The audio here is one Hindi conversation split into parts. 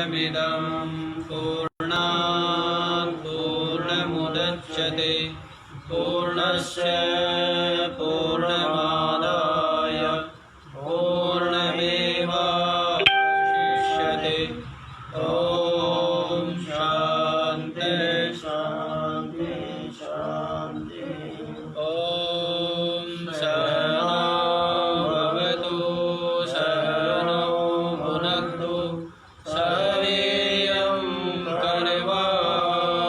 पूर्णमिदं पूर्णात् पूर्णमुदच्यते पूर्णस्य पूर्णमादाय पूर्णमेवावशिष्यते। ॐ शान्ति शान्ति शान्ति। ॐ सहना भवतु सहनौ भुनक्तु सह वीर्यं करवावहै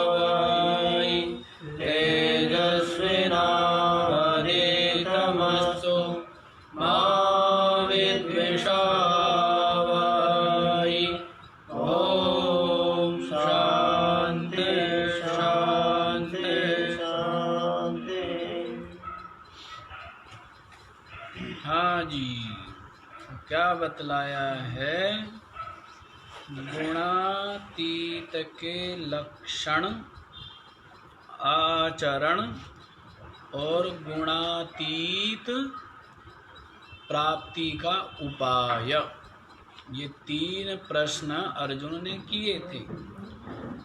तेजस्विनावधीतमस्तु मा विद्विषावहै। ॐ शान्ति शान्ति शान्ति। हाँ जी, क्या बतलाया है? गुणातीत के लक्षण, आचरण और गुणातीत प्राप्ति का उपाय, ये 3 प्रश्न अर्जुन ने किए थे।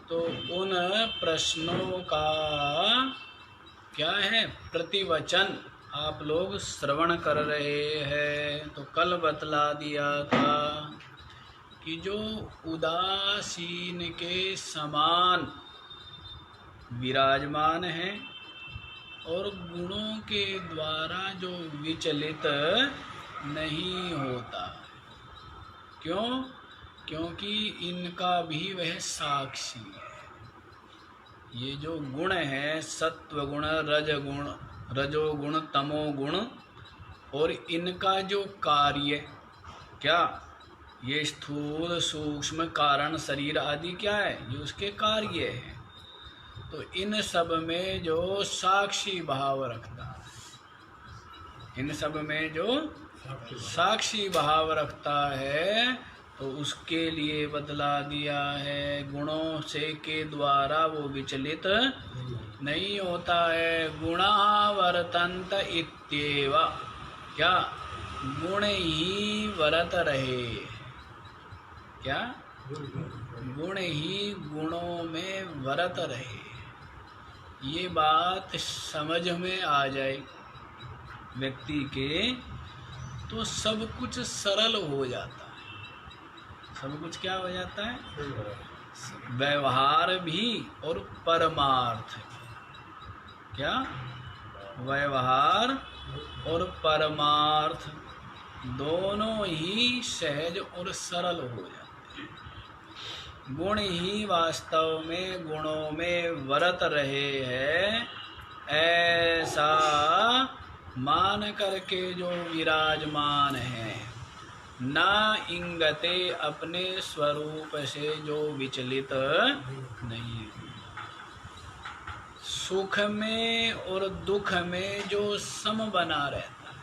तो उन प्रश्नों का क्या है प्रतिवचन आप लोग श्रवण कर रहे हैं। तो कल बतला दिया था कि जो उदासीन के समान विराजमान है और गुणों के द्वारा जो विचलित नहीं होता। क्यों? क्योंकि इनका भी वह साक्षी है। ये जो गुण है, सत्व गुण, रजगुण, रजोगुण, तमोगुण, और इनका जो कार्य क्या, ये स्थूल सूक्ष्म कारण शरीर आदि क्या है, ये उसके कार्य है। तो इन सब में जो साक्षी भाव रखता है, इन सब में जो साक्षी भाव रखता है, तो उसके लिए बतला दिया है गुणों से के द्वारा वो विचलित नहीं होता है। गुणा वर्तन्त इत्येव, क्या गुण ही वर्त रहे, क्या गुण ही गुणों में वर्त रहे। ये बात समझ में आ जाए व्यक्ति के, तो सब कुछ सरल हो जाता है। सब कुछ क्या हो जाता है? व्यवहार भी और परमार्थ। क्या? व्यवहार और परमार्थ दोनों ही सहज और सरल हो जाते हैं। गुण ही वास्तव में गुणों में वर्त रहे हैं, ऐसा मान करके जो विराजमान है, ना इंगते अपने स्वरूप से जो विचलित नहीं। सुख में और दुख में जो सम बना रहता है,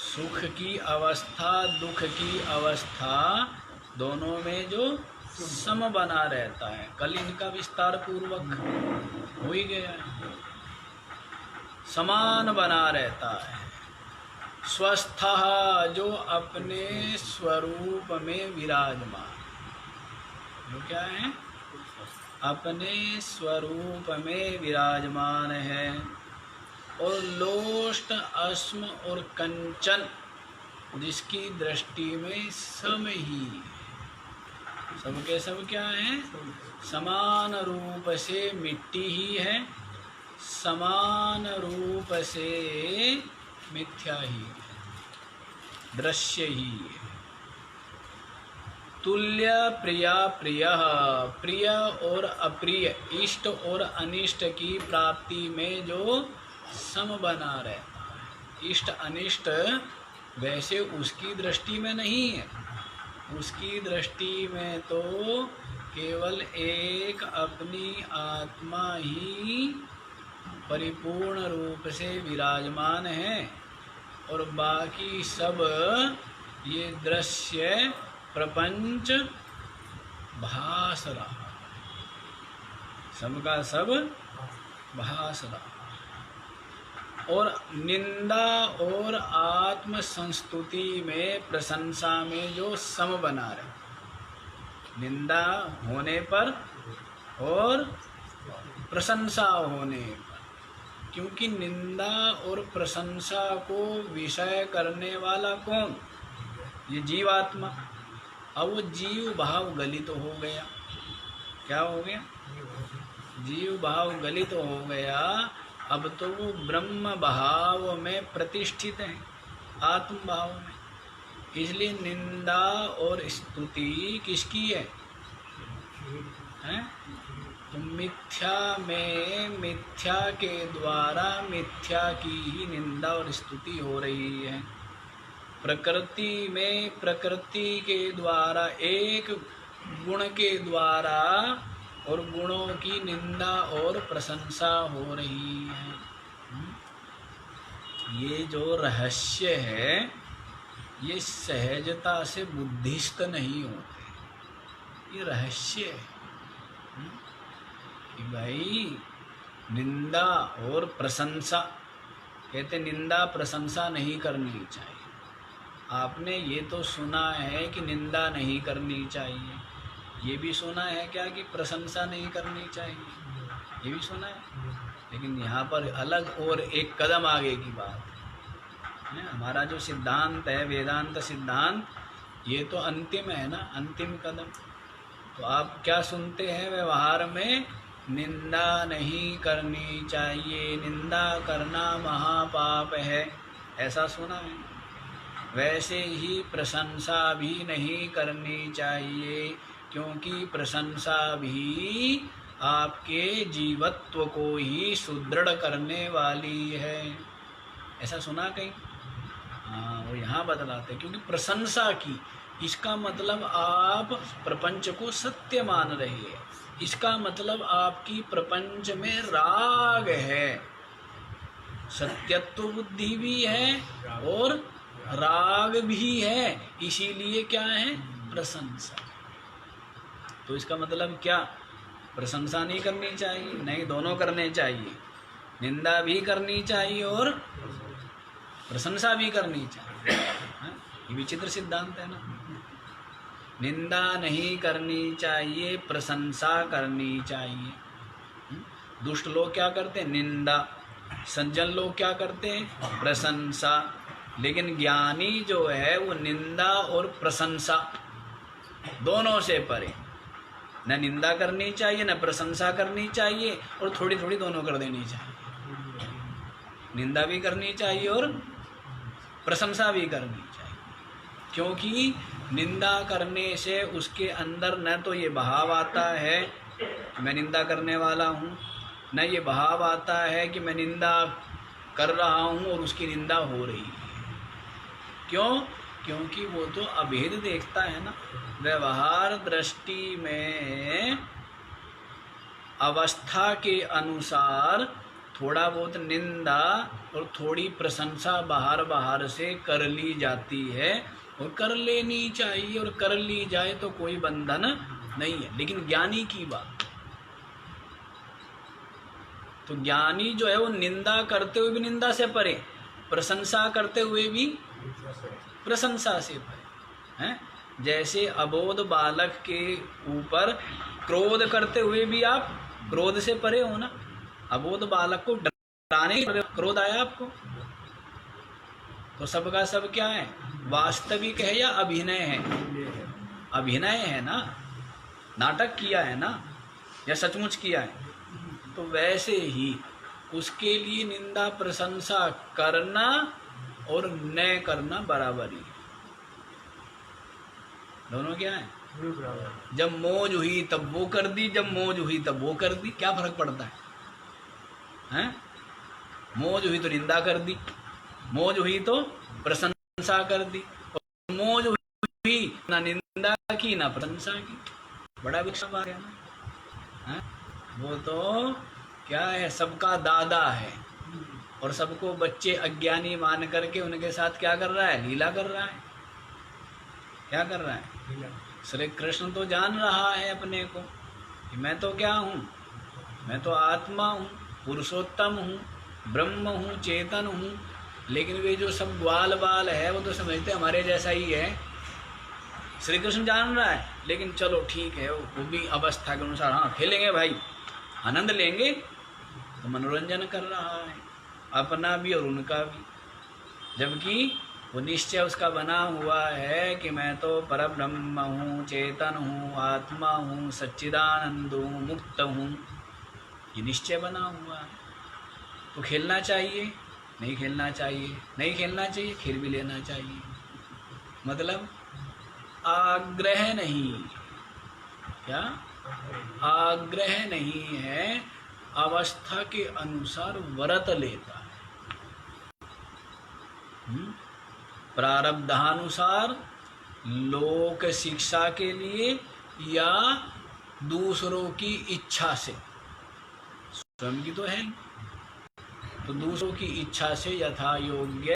सुख की अवस्था दुख की अवस्था दोनों में जो सम बना रहता है। कल इनका विस्तार पूर्वक हो ही गया है। समान बना रहता है। स्वस्थ जो अपने स्वरूप में विराजमान, जो क्या है? अपने स्वरूप में विराजमान है। और लोष्ट अस्म और कंचन जिसकी दृष्टि में सम ही, सबके सब क्या है? समान रूप से मिट्टी ही है, समान रूप से मिथ्या ही है, दृश्य ही है। तुल्य प्रिया प्रिय, प्रिय और अप्रिय, इष्ट और अनिष्ट की प्राप्ति में जो सम बना रहता है। इष्ट अनिष्ट वैसे उसकी दृष्टि में नहीं है। उसकी दृष्टि में तो केवल एक अपनी आत्मा ही परिपूर्ण रूप से विराजमान है, और बाकी सब ये दृश्य प्रपंच भास रहा, सबका सब भास रहा। और निंदा और आत्म संस्तुति में, प्रशंसा में जो सम बना रहे, निंदा होने पर और प्रशंसा होने पर। क्योंकि निंदा और प्रशंसा को विषय करने वाला कौन? ये जीवात्मा। अब वो जीव भाव गलित हो गया। क्या हो गया? जीव भाव गलित हो गया। अब तो वो ब्रह्म भाव में प्रतिष्ठित है, आत्म भाव में। इसलिए निंदा और स्तुति किसकी है? हैं? तो मिथ्या में मिथ्या के द्वारा मिथ्या की ही निंदा और स्तुति हो रही है। प्रकृति में प्रकृति के द्वारा, एक गुण के द्वारा और गुणों की निंदा और प्रशंसा हो रही है। ये जो रहस्य है ये सहजता से बुद्धिस्त नहीं होते, ये रहस्य है कि भाई निंदा और प्रशंसा, कहते निंदा प्रशंसा नहीं करनी चाहिए। आपने ये तो सुना है कि निंदा नहीं करनी चाहिए, ये भी सुना है क्या कि प्रशंसा नहीं करनी चाहिए, ये भी सुना है। लेकिन यहाँ पर अलग और एक कदम आगे की बात है। हमारा जो सिद्धांत है, वेदांत सिद्धांत, ये तो अंतिम है ना, अंतिम कदम। तो आप क्या सुनते हैं व्यवहार में? निंदा नहीं करनी चाहिए, निंदा करना महापाप है, ऐसा सुना है। वैसे ही प्रशंसा भी नहीं करनी चाहिए, क्योंकि प्रशंसा भी आपके जीवत्व को ही सुदृढ़ करने वाली है, ऐसा सुना कहीं? हाँ, वो यहाँ बतलाते, क्योंकि प्रशंसा की, इसका मतलब आप प्रपंच को सत्य मान रहे हैं, इसका मतलब आपकी प्रपंच में राग है, सत्यत्व बुद्धि भी है और राग भी है, इसीलिए क्या है? प्रशंसा। तो इसका मतलब क्या? प्रशंसा नहीं करनी चाहिए? नहीं, दोनों करने चाहिए, निंदा भी करनी चाहिए और प्रशंसा भी करनी चाहिए। ये विचित्र सिद्धांत है ना। निंदा नहीं करनी चाहिए, प्रशंसा करनी चाहिए। दुष्ट लोग क्या करते हैं? निंदा। सज्जन लोग क्या करते हैं? प्रशंसा। लेकिन ज्ञानी जो है वो निंदा और प्रशंसा दोनों से परे, न निंदा करनी चाहिए न प्रशंसा करनी चाहिए, और थोड़ी थोड़ी दोनों कर देनी चाहिए। निंदा भी करनी चाहिए और प्रशंसा भी करनी चाहिए, क्योंकि निंदा करने से उसके अंदर न तो ये भाव आता है मैं निंदा करने वाला हूँ, न ये भाव आता है कि मैं निंदा कर रहा हूँ और उसकी निंदा हो रही है। क्यों? क्योंकि वो तो अभेद देखता है ना। व्यवहार दृष्टि में अवस्था के अनुसार थोड़ा बहुत निंदा और थोड़ी प्रशंसा बाहर बाहर से कर ली जाती है, और कर लेनी चाहिए, और कर ली जाए तो कोई बंधन नहीं है। लेकिन ज्ञानी की बात, तो ज्ञानी जो है वो निंदा करते हुए भी निंदा से परे, प्रशंसा करते हुए भी प्रशंसा से परे हैं। जैसे अबोध बालक के ऊपर क्रोध करते हुए भी आप क्रोध से परे हो ना। अबोध बालक को डराने क्रोध आया आपको, तो सबका सब क्या है? वास्तविक है या अभिनय है? अभिनय है ना, नाटक किया है ना, या सचमुच किया है? तो वैसे ही उसके लिए निंदा प्रशंसा करना और न करना बराबर ही, दोनों क्या है? जब मौज हुई तब वो कर दी, जब मौज हुई तब वो कर दी, क्या फर्क पड़ता है? हैं? मौज हुई तो निंदा कर दी, मौज हुई तो प्रशंसा कर दी, और मौज हुई ना निंदा की ना प्रशंसा की। बड़ा विक्षेप आ गया ना। हैं? वो तो क्या है, सबका दादा है, और सबको बच्चे अज्ञानी मान करके उनके साथ क्या कर रहा है? लीला कर रहा है। क्या कर रहा है? श्री कृष्ण तो जान रहा है अपने को कि मैं तो क्या हूँ? मैं तो आत्मा हूँ, पुरुषोत्तम हूँ, ब्रह्म हूँ, चेतन हूँ। लेकिन वे जो सब ग्वाल बाल है वो तो समझते हमारे जैसा ही है, श्री कृष्ण जान रहा है, लेकिन चलो ठीक है, वो भी अवस्था के अनुसार, हाँ खेलेंगे भाई, आनंद लेंगे, तो मनोरंजन कर रहा है अपना भी और उनका भी, जबकि वो निश्चय उसका बना हुआ है कि मैं तो परब्रह्म हूँ, चेतन हूँ, आत्मा हूँ, सच्चिदानंद हूँ, मुक्त हूँ, ये निश्चय बना हुआ है। तो खेलना चाहिए, नहीं खेलना चाहिए, नहीं खेलना चाहिए, खेल भी लेना चाहिए, मतलब आग्रह नहीं, क्या आग्रह नहीं है, अवस्था के अनुसार व्रत लेता है। प्रारब्धानुसार लोक शिक्षा के लिए या दूसरों की इच्छा से, स्वयं की तो है, तो दूसरों की इच्छा से यथा योग्य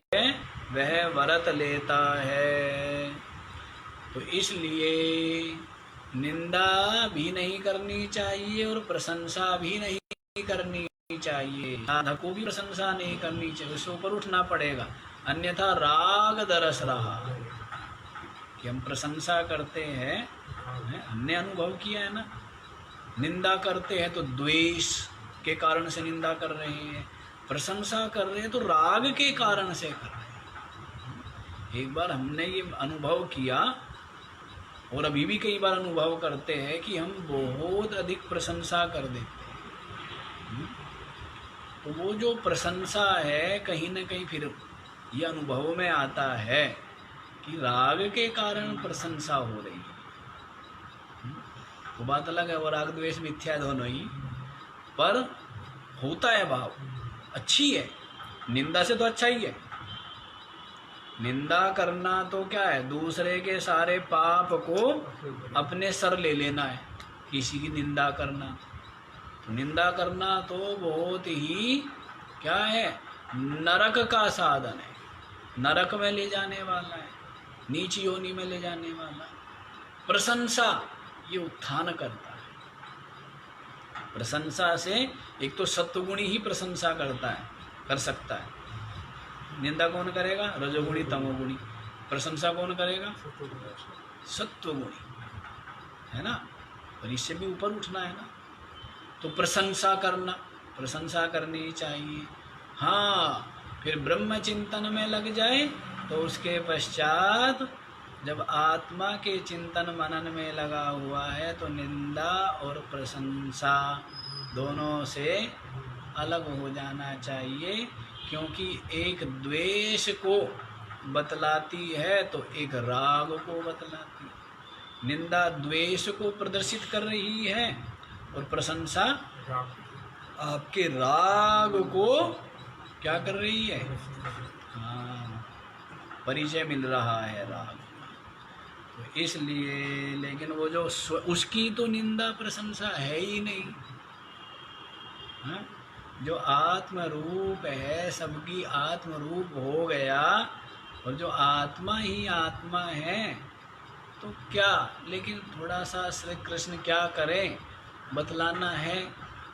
वह व्रत लेता है। तो इसलिए निंदा भी नहीं करनी चाहिए और प्रशंसा भी नहीं करनी चाहिए, साधक को भी प्रशंसा नहीं करनी चाहिए, उसके ऊपर उठना पड़ेगा, अन्यथा राग दरस रहा कि हम प्रशंसा करते हैं, हमने अनुभव किया है ना, निंदा करते हैं तो द्वेष के कारण से निंदा कर रहे हैं, प्रशंसा कर रहे हैं तो राग के कारण से कर रहे हैं। एक बार हमने ये अनुभव किया और अभी भी कई बार अनुभव करते हैं कि हम बहुत अधिक प्रशंसा कर देते हैं, तो वो जो प्रशंसा है कहीं न कहीं फिर ये अनुभव में आता है कि राग के कारण प्रशंसा हो रही है। वो बात अलग है, वो राग द्वेष मिथ्या दोनों ही, पर होता है भाव, अच्छी है, निंदा से तो अच्छा ही है। निंदा करना तो क्या है, दूसरे के सारे पाप को अपने सर ले लेना है, किसी की निंदा करना, तो निंदा करना तो बहुत ही क्या है, नरक का साधन है, नरक में ले जाने वाला है, नीच योनि में ले जाने वाला है। प्रशंसा ये उत्थान करता है, प्रशंसा से एक तो सत्वगुणी ही प्रशंसा करता है, कर सकता है, निंदा कौन करेगा, रजोगुणी तमोगुणी, प्रशंसा कौन करेगा, सत्वगुणी, है ना, और इससे भी ऊपर उठना है ना, तो प्रशंसा करना, प्रशंसा करनी चाहिए। हाँ, फिर ब्रह्म चिंतन में लग जाए तो उसके पश्चात जब आत्मा के चिंतन मनन में लगा हुआ है तो निंदा और प्रशंसा दोनों से अलग हो जाना चाहिए, क्योंकि एक द्वेष को बतलाती है तो एक राग को बतलाती है। निंदा द्वेष को प्रदर्शित कर रही है और प्रशंसा आपके राग को क्या कर रही है, हाँ, परिचय मिल रहा है राग। तो इसलिए, लेकिन वो जो उसकी तो निंदा प्रशंसा है ही नहीं, हाँ? जो आत्म रूप है, सबकी आत्म रूप हो गया, और जो आत्मा ही आत्मा है तो क्या, लेकिन थोड़ा सा श्री कृष्ण क्या करें, बतलाना है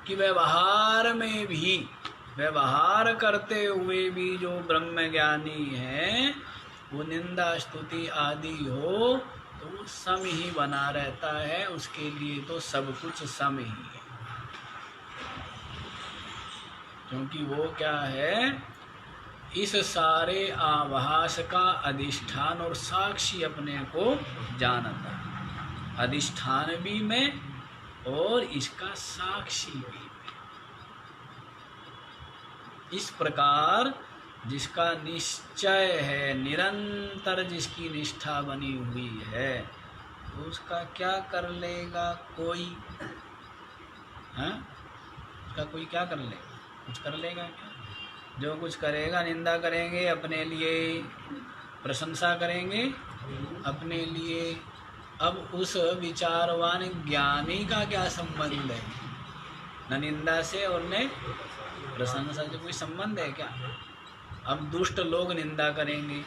कि व्यवहार में भी, व्यवहार करते हुए भी जो ब्रह्म ज्ञानी है वो निंदा स्तुति आदि हो तो वो सम ही बना रहता है, उसके लिए तो सब कुछ सम ही है, क्योंकि वो क्या है, इस सारे आभास का अधिष्ठान और साक्षी अपने को जानता है, अधिष्ठान भी में और इसका साक्षी भी। इस प्रकार जिसका निश्चय है, निरंतर जिसकी निष्ठा बनी हुई है, तो उसका क्या कर लेगा कोई, हाँ, उसका कोई क्या कर लेगा, कुछ कर लेगा क्या, जो कुछ करेगा निंदा करेंगे अपने लिए, प्रशंसा करेंगे अपने लिए। अब उस विचारवान ज्ञानी का क्या संबंध है, न निंदा से और न प्रशंसा से कोई संबंध है क्या। अब दुष्ट लोग निंदा करेंगे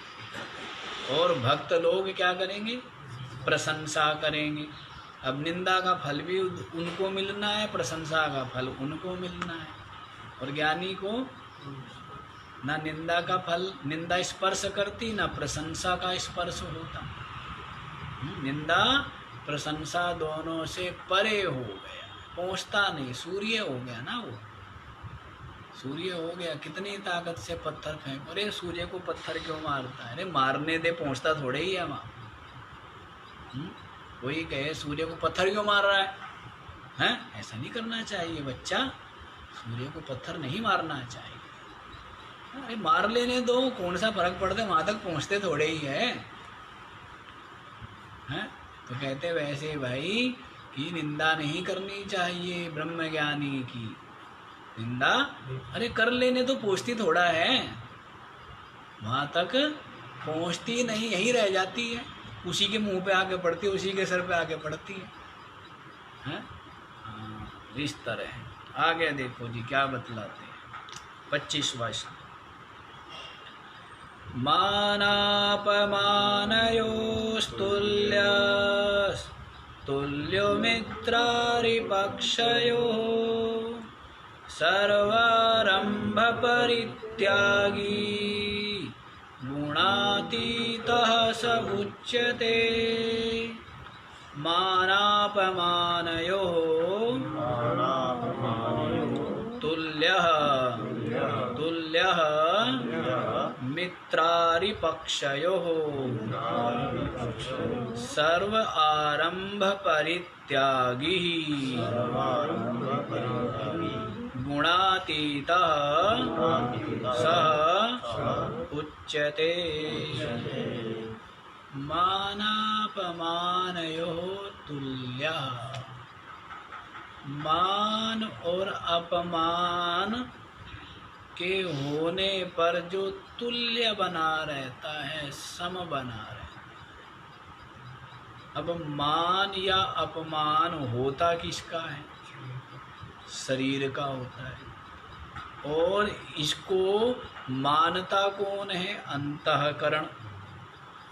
और भक्त लोग क्या करेंगे, प्रशंसा करेंगे। अब निंदा का फल भी उनको मिलना है, प्रशंसा का फल उनको मिलना है, और ज्ञानी को ना निंदा का फल, निंदा स्पर्श करती, ना प्रशंसा का स्पर्श होता। निंदा प्रशंसा दोनों से परे हो गया, पहुंचता नहीं, सूर्य हो गया ना वो, सूर्य हो गया। कितनी ताकत से पत्थर फेंक, अरे सूर्य को पत्थर क्यों मारता है? अरे मारने दे, पहुंचता थोड़े ही है वहाँ। कोई कहे सूर्य को पत्थर क्यों मार रहा है, हैं? ऐसा नहीं करना चाहिए बच्चा, सूर्य को पत्थर नहीं मारना चाहिए। अरे मार लेने दो, कौन सा फर्क पड़ता है, वहां तक पहुंचते थोड़े ही है, हैं? तो कहते वैसे भाई कि निंदा नहीं करनी चाहिए ब्रह्म ज्ञानी की। निंदा अरे कर लेने तो पहुंचती थोड़ा है, वहां तक पहुंचती नहीं, यही रह जाती है, उसी के मुंह पे आके पड़ती है, उसी के सर पे आके पड़ती है, हैं? हाँ, इस तरह। आगे देखो जी क्या बतलाते हैं 25वां श्लोक। मानापमानयोस्तुल्यो मित्रारिपक्षयोः सर्वारंभ परित्यागी गुणातीतः स उच्यते। मानापमानयोः तुल्यः मित्रारिपक्षयोः सर्व आरंभ परित्यागी गुणातीतः सः उच्यते। मानापमानयोः तुल्यः, मान और अपमान के होने पर जो तुल्य बना रहता है, सम बना रहता है। अब मान या अपमान होता किसका है? शरीर का होता है, और इसको मानता कौन है? अंतःकरण।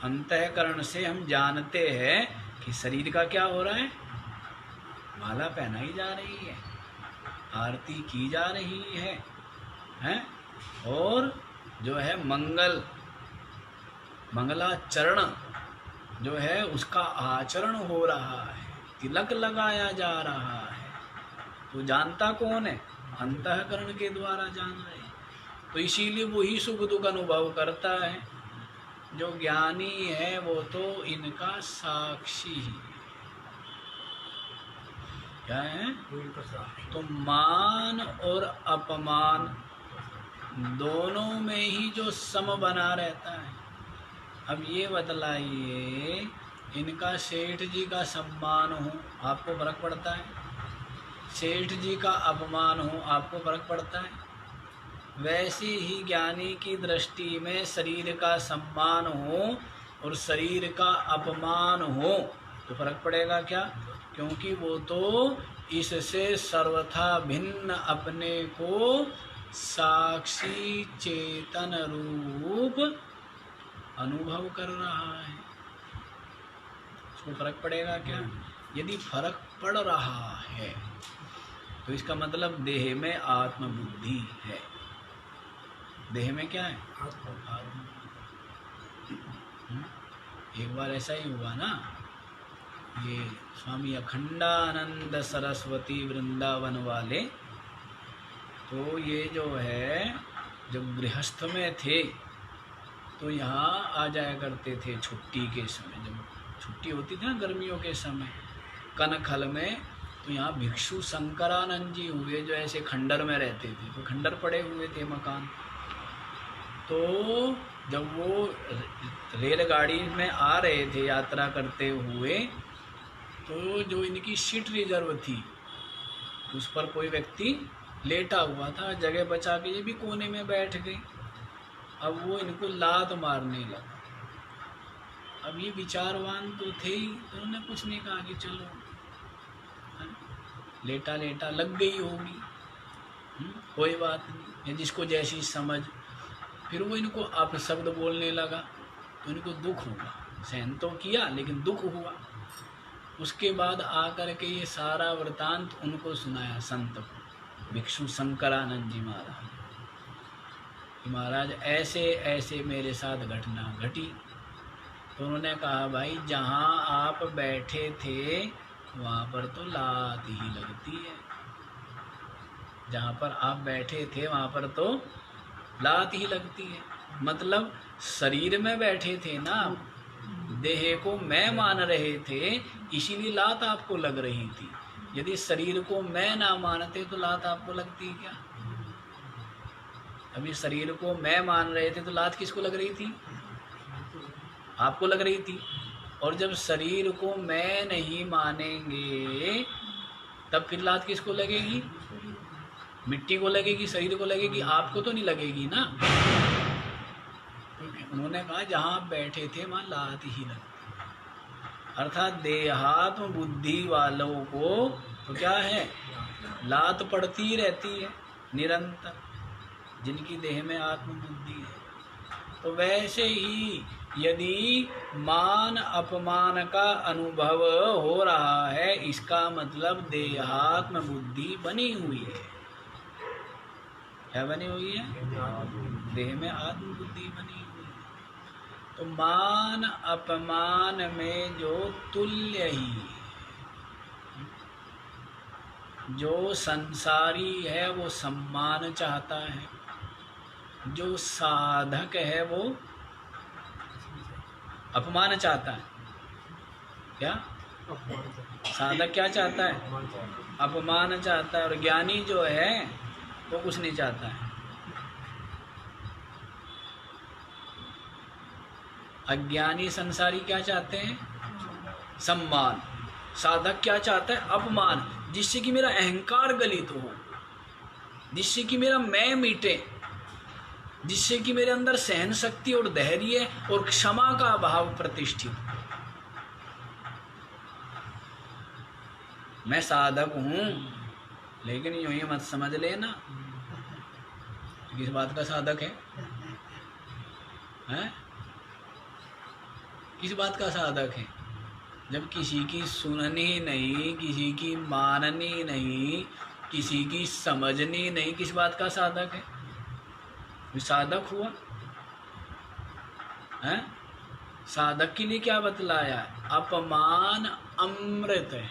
अंतःकरण से हम जानते हैं कि शरीर का क्या हो रहा है, माला पहनाई जा रही है, आरती की जा रही है, हैं? और जो है मंगलाचरण जो है उसका आचरण हो रहा है, तिलक लगाया जा रहा है, तो जानता कौन है? अंतःकरण के द्वारा जान रहे हैं। तो इसीलिए वही सुख दुख अनुभव करता है। जो ज्ञानी है वो तो इनका साक्षी ही क्या है? तो मान और अपमान दोनों में ही जो सम बना रहता है। अब ये बतलाइए, इनका सेठ जी का सम्मान हो आपको फर्क पड़ता है? सेठ जी का अपमान हो आपको फर्क पड़ता है? वैसे ही ज्ञानी की दृष्टि में शरीर का सम्मान हो और शरीर का अपमान हो तो फर्क पड़ेगा क्या? क्योंकि वो तो इससे सर्वथा भिन्न अपने को साक्षी चेतन रूप अनुभव कर रहा है। उसको फर्क पड़ेगा क्या? यदि फर्क पड़ रहा है तो इसका मतलब देह में आत्मबुद्धि है। देह में क्या है? आत्म। एक बार ऐसा ही हुआ ना, ये स्वामी अखंडानंद सरस्वती वृंदावन वाले, तो ये जो है जब गृहस्थ में थे तो यहाँ आ जाया करते थे छुट्टी के समय। जब छुट्टी होती थी ना गर्मियों के समय कनखल में, तो यहाँ भिक्षु शंकरानंद जी हुए जो ऐसे खंडर में रहते थे, तो खंडर पड़े हुए थे मकान। तो जब वो रेलगाड़ी में आ रहे थे यात्रा करते हुए, तो जो इनकी सीट रिजर्व थी उस पर कोई व्यक्ति लेटा हुआ था, जगह बचा के ये भी कोने में बैठ गए। अब वो इनको लात मारने लगा। अब ये विचारवान तो थे ही, तो उन्होंने कुछ नहीं कहा कि चलो, लेटा लेटा लग गई होगी, कोई बात नहीं, जिसको जैसी समझ। फिर वो इनको अपशब्द बोलने लगा, तो इनको दुख हुआ। सहन तो किया लेकिन दुख हुआ। उसके बाद आकर के ये सारा वृतांत उनको सुनाया संत को, भिक्षु शंकरानंद जी महाराज। महाराज ऐसे ऐसे मेरे साथ घटना घटी। तो उन्होंने कहा भाई जहाँ आप बैठे थे वहाँ पर तो लात ही लगती है, जहाँ पर आप बैठे थे वहाँ पर तो लात ही लगती है। मतलब शरीर में बैठे थे ना, देह को मैं मान रहे थे, इसीलिए लात आपको लग रही थी। यदि शरीर को मैं ना मानते तो लात आपको लगती क्या? अभी शरीर को मैं मान रहे थे तो लात किसको लग रही थी? आपको लग रही थी। और जब शरीर को मैं नहीं मानेंगे तब फिर लात किसको लगेगी? मिट्टी को लगेगी, शरीर को लगेगी, आपको तो नहीं लगेगी ना। उन्होंने कहा जहाँ आप बैठे थे वहाँ लात ही लगती। अर्थात देहात्म बुद्धि वालों को तो क्या है, लात पड़ती रहती है निरंतर, जिनकी देह में आत्म बुद्धि है। तो वैसे ही यदि मान अपमान का अनुभव हो रहा है, इसका मतलब देहात्म बुद्धि बनी हुई है। क्या बनी हुई है? देह में आत्म बुद्धि बनी हुई है। तो मान अपमान में जो तुल्य ही, जो संसारी है वो सम्मान चाहता है, जो साधक है वो अपमान चाहता है। क्या साधक क्या चाहता है? अपमान चाहता है। और ज्ञानी जो है वो कुछ नहीं चाहता है। अज्ञानी संसारी क्या चाहते हैं? सम्मान। साधक क्या चाहता है? अपमान, जिससे कि मेरा अहंकार गलित हो, जिससे कि मेरा मैं मिटे, जिससे कि मेरे अंदर सहन शक्ति और धैर्य और क्षमा का भाव प्रतिष्ठित। मैं साधक हूं, लेकिन यूं ही मत समझ लेना किस बात का साधक है? हैं? किस बात का साधक है? जब किसी की सुननी नहीं, किसी की माननी नहीं, किसी की समझनी नहीं, किस बात का साधक है? साधक हुआ है। साधक के लिए क्या बतलाया? अपमान अमृत है।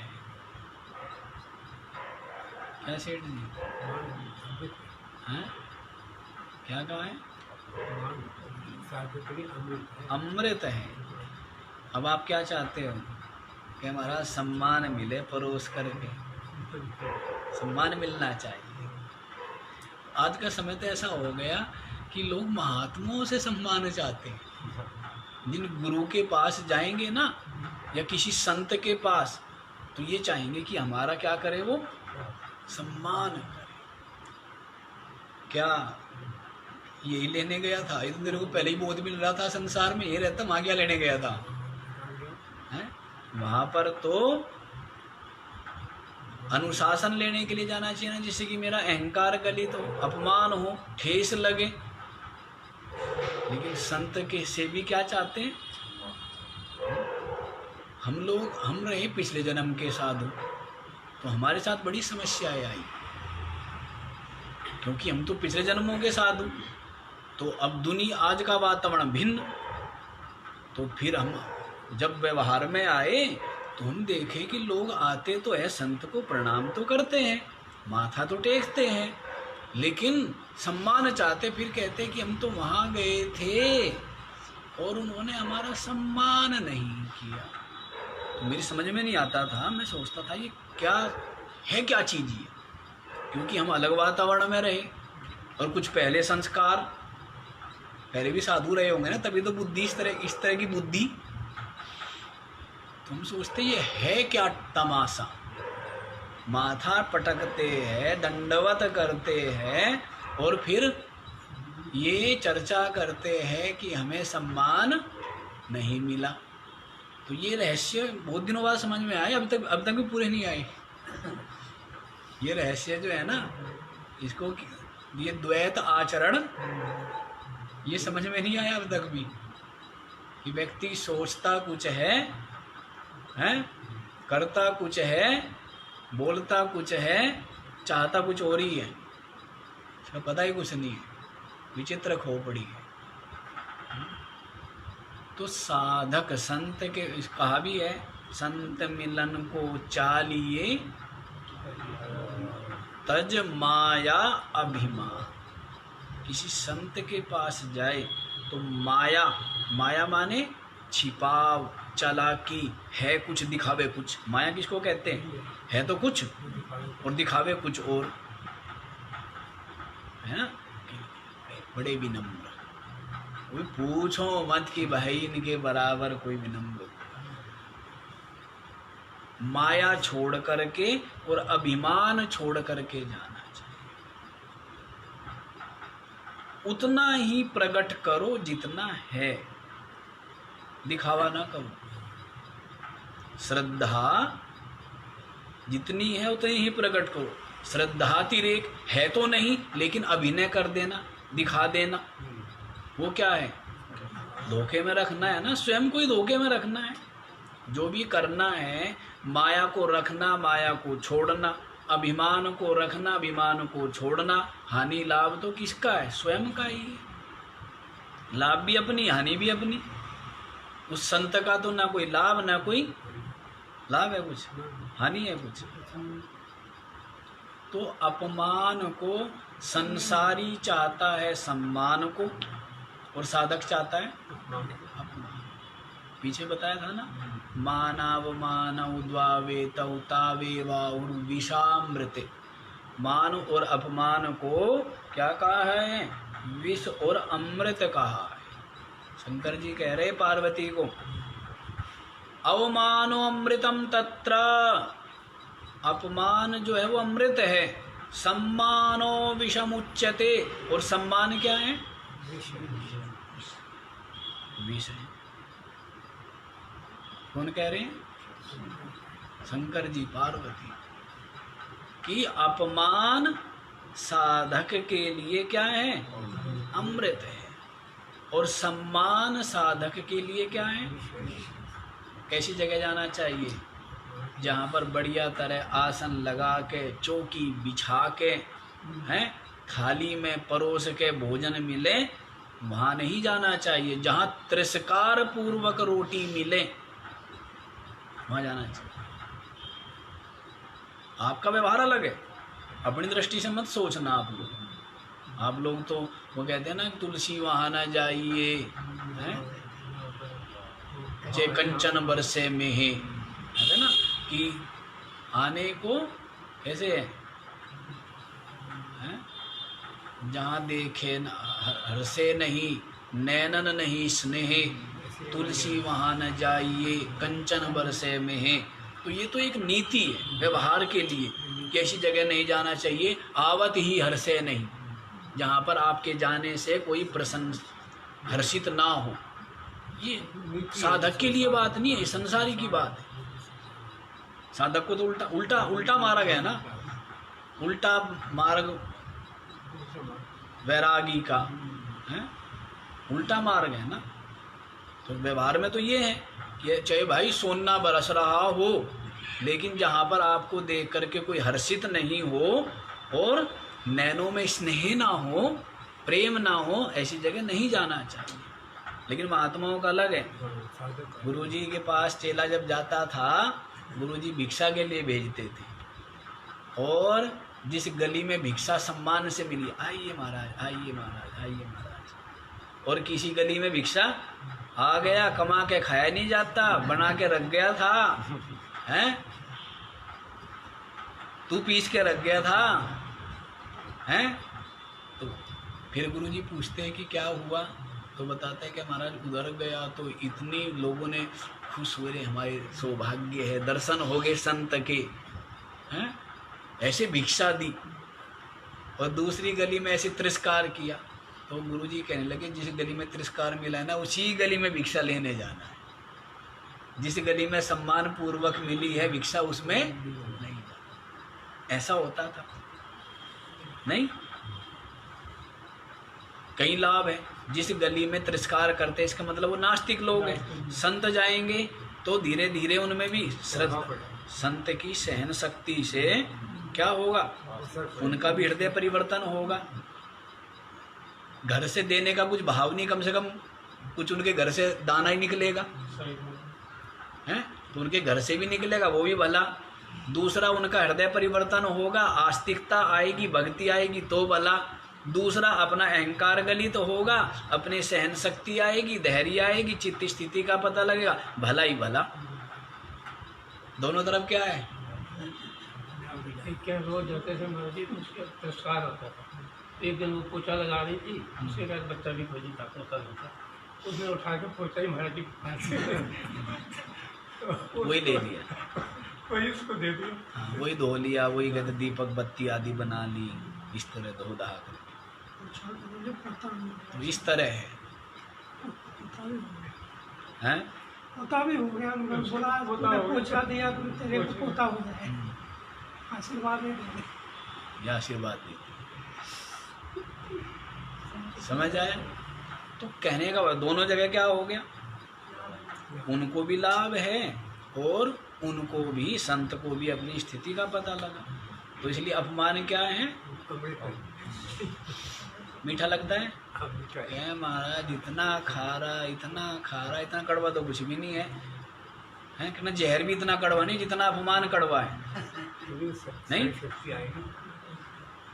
क्या सेठ जी? हैं? क्या कहा है? अमृत है। अब आप क्या चाहते हो कि हमारा सम्मान मिले, परोस करके सम्मान मिलना चाहिए। आज का समय तो ऐसा हो गया कि लोग महात्माओं से सम्मान चाहते हैं। जिन गुरु के पास जाएंगे ना, या किसी संत के पास, तो ये चाहेंगे कि हमारा क्या करे, वो सम्मान करे। क्या यही लेने गया था? ये तो मेरे को पहले ही बहुत मिल रहा था संसार में, ये रहता, वहां क्या लेने गया था? है? वहां पर तो अनुशासन लेने के लिए जाना चाहिए ना, जिससे कि मेरा अहंकार गलित हो, अपमान हो, ठेस लगे। लेकिन संत के से भी क्या चाहते हैं? हम रहे पिछले जन्म के साधु, तो हमारे साथ बड़ी समस्याएं आई, क्योंकि हम तो पिछले जन्मों के साधु। तो अब दुनिया, आज का वातावरण भिन्न, तो फिर हम जब व्यवहार में आए तो हम देखें कि लोग आते तो है, संत को प्रणाम तो करते हैं, माथा तो टेकते हैं, लेकिन सम्मान चाहते। फिर कहते कि हम तो वहाँ गए थे और उन्होंने हमारा सम्मान नहीं किया। तो मेरी समझ में नहीं आता था, मैं सोचता था ये क्या है, क्या चीज़ ये, क्योंकि हम अलग वातावरण में रहे और कुछ पहले संस्कार, पहले भी साधु रहे होंगे ना, तभी तो बुद्धि इस तरह की बुद्धि। तुम सोचते ये है क्या तमाशा? माथा पटकते हैं, दंडवत करते हैं और फिर ये चर्चा करते हैं कि हमें सम्मान नहीं मिला। तो ये रहस्य बहुत दिनों बाद समझ में आए, अब तक भी पूरे नहीं आए। ये रहस्य जो है ना, इसको ये द्वैत आचरण, ये समझ में नहीं आया अब तक भी, कि व्यक्ति सोचता कुछ है, करता कुछ है, बोलता कुछ है, चाहता कुछ और ही है, इसका पता ही कुछ नहीं है। विचित्र खो पड़ी है। तो साधक संत के कहा भी है, संत मिलन को चालिए तज माया अभिमान। किसी संत के पास जाए तो माया, माया माने छिपाव, चालाकी, है कुछ दिखावे कुछ। माया किसको कहते हैं? है तो कुछ और दिखावे कुछ और, है ना। बड़े विनम्र, कोई पूछो मत कि भाई इनके बराबर कोई विनम्र। माया छोड़ करके और अभिमान छोड़ करके जाना चाहिए। उतना ही प्रकट करो जितना है, दिखावा ना करो। श्रद्धा जितनी है उतनी ही प्रकट करो। श्रद्धातिरेक है तो नहीं, लेकिन अभिनय कर देना, दिखा देना, वो क्या है? धोखे में रखना है ना, स्वयं को ही धोखे में रखना है। जो भी करना है, माया को रखना, माया को छोड़ना, अभिमान को रखना, अभिमान को छोड़ना। हानि लाभ तो किसका है? स्वयं का ही है। लाभ भी अपनी, हानि भी अपनी। उस संत का तो ना कोई लाभ, ना कोई लाभ है कुछ, हानि है कुछ। तो अपमान को संसारी चाहता है सम्मान को, और साधक चाहता है अपमान। पीछे बताया था ना, मानावमान उद्वावे तौतावे वाउर विषामृत। मान और अपमान को क्या कहा है? विष और अमृत कहा है। शंकर जी कह रहे पार्वती को, अवमानो अमृतम तत्र। अपमान जो है वो अमृत है। सम्मानो विषमुच्यते। और सम्मान क्या है? विष है। कौन कह रहे हैं? शंकर जी पार्वती कि अपमान साधक के लिए क्या है? अमृत है। और सम्मान साधक के लिए क्या है? कैसी जगह जाना चाहिए? जहाँ पर बढ़िया तरह आसन लगा के, चौकी बिछा के, हैं, थाली में परोस के भोजन मिले, वहाँ नहीं जाना चाहिए। जहाँ तिरस्कार पूर्वक रोटी मिले, वहाँ जाना चाहिए। आपका व्यवहार अलग है, अपनी दृष्टि से मत सोचना। आप लोग तो वो कहते हैं ना, तुलसी वहाँ ना जाइए, चे कंचन बरसे में है ना, कि आने को कैसे है, जहाँ देखे हर्षे नहीं, नैनन नहीं स्नेह, तुलसी वहाँ न जाइए, कंचन बरसे में है। तो ये तो एक नीति है व्यवहार के लिए कि ऐसी जगह नहीं जाना चाहिए। आवत ही हर्षे नहीं, जहाँ पर आपके जाने से कोई प्रसन्न हर्षित ना हो। ये साधक के लिए बात नहीं है, संसारी की बात है। साधक को तो उल्टा उल्टा उल्टा मारा गया ना, उल्टा मार्ग वैरागी का है, उल्टा मार्ग है ना। तो व्यवहार में तो ये है कि चाहे भाई सोना बरस रहा हो, लेकिन जहाँ पर आपको देख करके कोई हर्षित नहीं हो और नैनों में स्नेह ना हो, प्रेम ना हो, ऐसी जगह नहीं जाना चाहिए। लेकिन महात्माओं का अलग है। गुरुजी के पास चेला जब जाता था, गुरुजी भिक्षा के लिए भेजते थे, और जिस गली में भिक्षा सम्मान से मिली, आइए महाराज, आइए महाराज, आइए महाराज, और किसी गली में भिक्षा आ गया, कमा के खाया नहीं जाता, बना के रख गया था, हैं, तू पीस के रख गया था, हैं, तो फिर गुरुजी पूछते हैं कि क्या हुआ, तो बताते हैं कि महाराज उधर गया तो इतनी लोगों ने खुश हुए, हमारे सौभाग्य है, दर्शन हो गए संत के, हैं, ऐसे भिक्षा दी। और दूसरी गली में ऐसे तिरस्कार किया, तो गुरुजी कहने लगे जिस गली में तिरस्कार मिला है ना, उसी गली में भिक्षा लेने जाना है। जिस गली में सम्मान पूर्वक मिली है भिक्षा, उसमें नहीं जाना। ऐसा होता था नहीं। कई लाभ है। जिस गली में तिरस्कार करते, इसका मतलब वो नास्तिक लोग हैं। संत जाएंगे तो धीरे धीरे उनमें भी श्रद्धा, संत की सहन शक्ति से क्या होगा, उनका भी हृदय परिवर्तन होगा। घर से देने का कुछ भाव नहीं कम से कम कुछ उनके घर से दाना ही निकलेगा, हैं? तो उनके घर से भी निकलेगा, वो भी भला। दूसरा, उनका हृदय परिवर्तन होगा, आस्तिकता आएगी, भक्ति आएगी तो भला। दूसरा, अपना अहंकार गलित तो होगा, अपने सहन शक्ति आएगी, धैर्य आएगी, चित्त स्थिति का पता लगेगा, भला ही भला। दोनों तरफ क्या है? क्या रोज जाते थे मर्जी तो उसका पुरस्कार होता था। एक दिन वो पोछा लगा रही थी, उसके बाद बच्चा भी खोजी था पोता होता, उसने उठा के पोछा ही महाराज जी के पास वही दे दिया, वही उसको दे दिया। हाँ, वही धो लिया, वही कहते दीपक बत्ती आदि बना ली, इस तरह धो धा कर। तो इस तरह है, पोता भी हो गया, बोला पोछा दिया तो तेरे को पोता हो जाए, आशीर्वाद दे दे, या आशीर्वाद दे। समझ आया? तो कहने का दोनों जगह क्या हो गया, उनको भी लाभ है और उनको भी, संत को भी अपनी स्थिति का पता लगा। तो इसलिए अपमान क्या है? मीठा लगता है? क्या महाराज इतना खारा, इतना कड़वा तो कुछ भी नहीं है, हैं? कि ना जहर भी इतना कड़वा नहीं जितना अपमान कड़वा है, नहीं?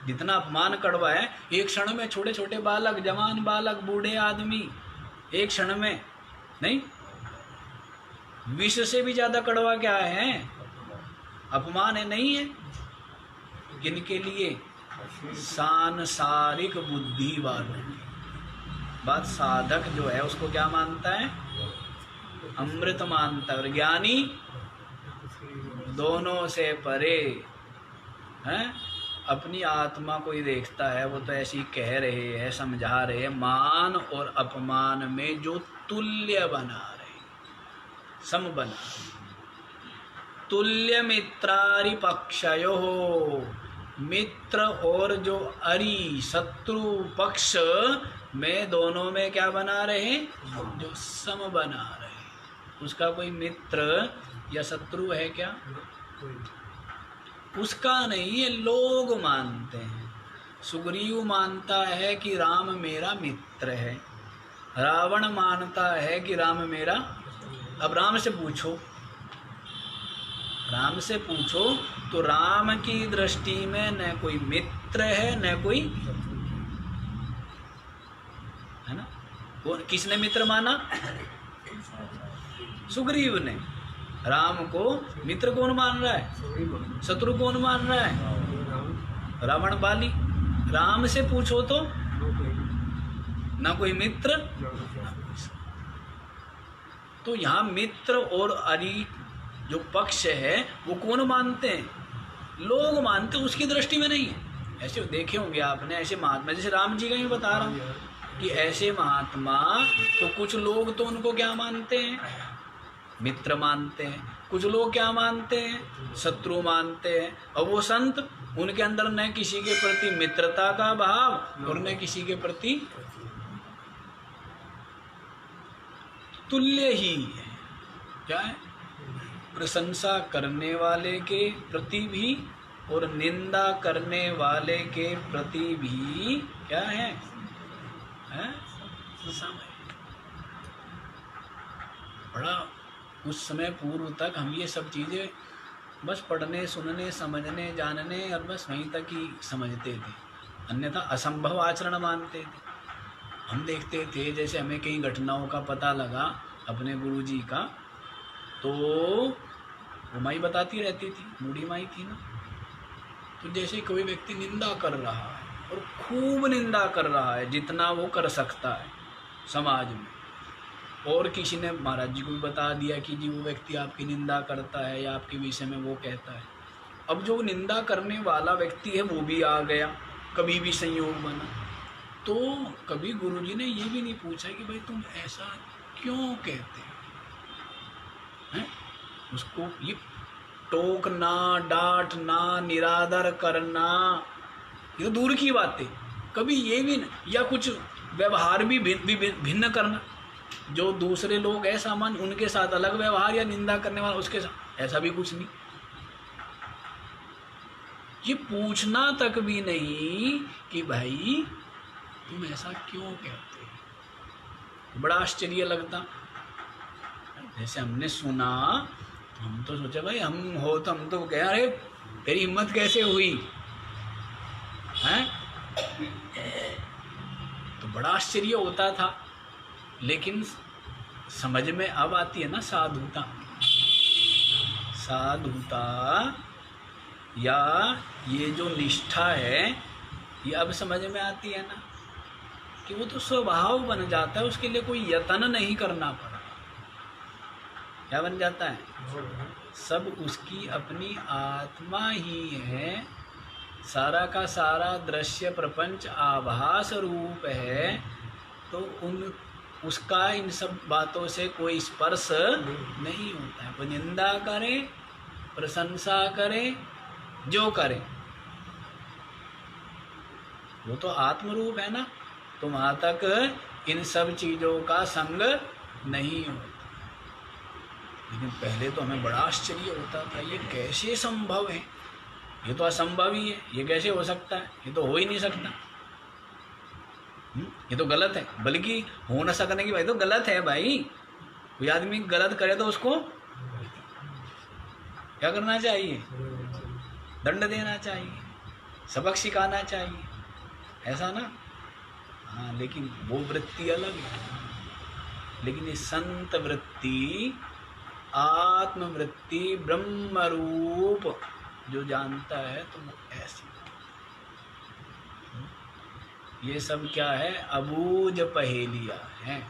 जितना अपमान कड़वा है, एक क्षण में छोटे छोटे बालक, जवान बालक, बूढ़े आदमी, एक क्षण में, नहीं? विष से भी ज्यादा कड़वा क्या है? अपमान है, नहीं है? किनके लिए? सांसारिक बुद्धि वालों। बात साधक जो है उसको क्या मानता है? अमृत मानता है, और ज्ञानी दोनों से परे हैं, अपनी आत्मा को ही देखता है। वो तो ऐसी कह रहे हैं, समझा रहे हैं, मान और अपमान में जो तुल्य बना रहे, सम बना, तुल्य मित्रारि पक्षयो, मित्र और जो अरि शत्रु पक्ष में, दोनों में क्या बना रहे? जो सम बना रहे। उसका कोई मित्र या शत्रु है क्या? उसका नहीं है, लोग मानते हैं। सुग्रीव मानता है कि राम मेरा मित्र है, रावण मानता है कि राम मेरा। अब राम से पूछो, राम से पूछो तो राम की दृष्टि में न कोई मित्र है न कोई, है ना? वो किसने मित्र माना? सुग्रीव ने। राम को मित्र कौन मान रहा है? शत्रु कौन मान रहा है? रावण बाली। राम से पूछो तो ना कोई मित्र। तो यहाँ मित्र और अरि जो पक्ष है वो कौन मानते हैं? लोग मानते हैं, उसकी दृष्टि में नहीं है। ऐसे देखे होंगे आपने, ऐसे महात्मा, जैसे राम जी का ही बता रहा हूँ कि ऐसे महात्मा, तो कुछ लोग तो उनको क्या मानते हैं? मित्र मानते हैं। कुछ लोग क्या मानते हैं? शत्रु मानते हैं। और वो संत, उनके अंदर न किसी के प्रति मित्रता का भाव और न किसी के प्रति तुल्य ही है। क्या है? प्रशंसा करने वाले के प्रति भी और निंदा करने वाले के प्रति भी क्या है? बड़ा उस समय पूर्व तक हम ये सब चीज़ें बस पढ़ने, सुनने, समझने, जानने और बस वहीं तक ही समझते थे, अन्यथा असंभव आचरण मानते थे। हम देखते थे जैसे हमें कई घटनाओं का पता लगा अपने गुरुजी का, तो वो माई बताती रहती थी, बूढ़ी माई थी ना, तो जैसे कोई व्यक्ति निंदा कर रहा है और खूब निंदा कर रहा है जितना वो कर सकता है समाज में, और किसी ने महाराज जी को भी बता दिया कि जी वो व्यक्ति आपकी निंदा करता है या आपके विषय में वो कहता है। अब जो निंदा करने वाला व्यक्ति है वो भी आ गया, कभी भी संयोग बना, तो कभी गुरुजी ने ये भी नहीं पूछा कि भाई तुम ऐसा क्यों कहते हैं? उसको ये टोकना, डांटना, निरादर करना, ये तो दूर की बात है। कभी ये भी या कुछ व्यवहार भी भिन्न करना, जो दूसरे लोग हैं सामान्य उनके साथ अलग व्यवहार, या निंदा करने वाला उसके साथ, ऐसा भी कुछ नहीं। ये पूछना तक भी नहीं कि भाई तुम ऐसा क्यों कहते हो, बड़ा आश्चर्य लगता। जैसे हमने सुना, हम तो सोचे भाई हम हो तो हम तो कहे अरे तेरी हिम्मत कैसे हुई हैं। तो बड़ा आश्चर्य होता था। लेकिन समझ में अब आती है ना साधुता, साधुता या ये जो निष्ठा है, ये अब समझ में आती है ना कि वो तो स्वभाव बन जाता है, उसके लिए कोई यत्न नहीं करना पड़ता। क्या बन जाता है? सब उसकी अपनी आत्मा ही है। सारा का सारा दृश्य प्रपंच आभास रूप है। तो उसका इन सब बातों से कोई स्पर्श नहीं होता है। वो निंदा करे, प्रशंसा करे, जो करे, वो तो आत्मरूप है ना। तो वहां तक इन सब चीजों का संग नहीं होता। लेकिन पहले तो हमें बड़ा आश्चर्य होता था, ये कैसे संभव है, ये तो असंभव ही है, ये कैसे हो सकता है, ये तो हो ही नहीं सकता, ये तो गलत है। बल्कि हो न सकने की भाई तो गलत है भाई। कोई आदमी गलत करे तो उसको क्या करना चाहिए? दंड देना चाहिए, सबक सिखाना चाहिए, ऐसा ना। हाँ, लेकिन वो वृत्ति अलग है। लेकिन ये संत वृत्ति, आत्मवृत्ति, ब्रह्म रूप जो जानता है तो वो ऐसी। ये सब क्या है? अबूझ पहेलियाँ हैं।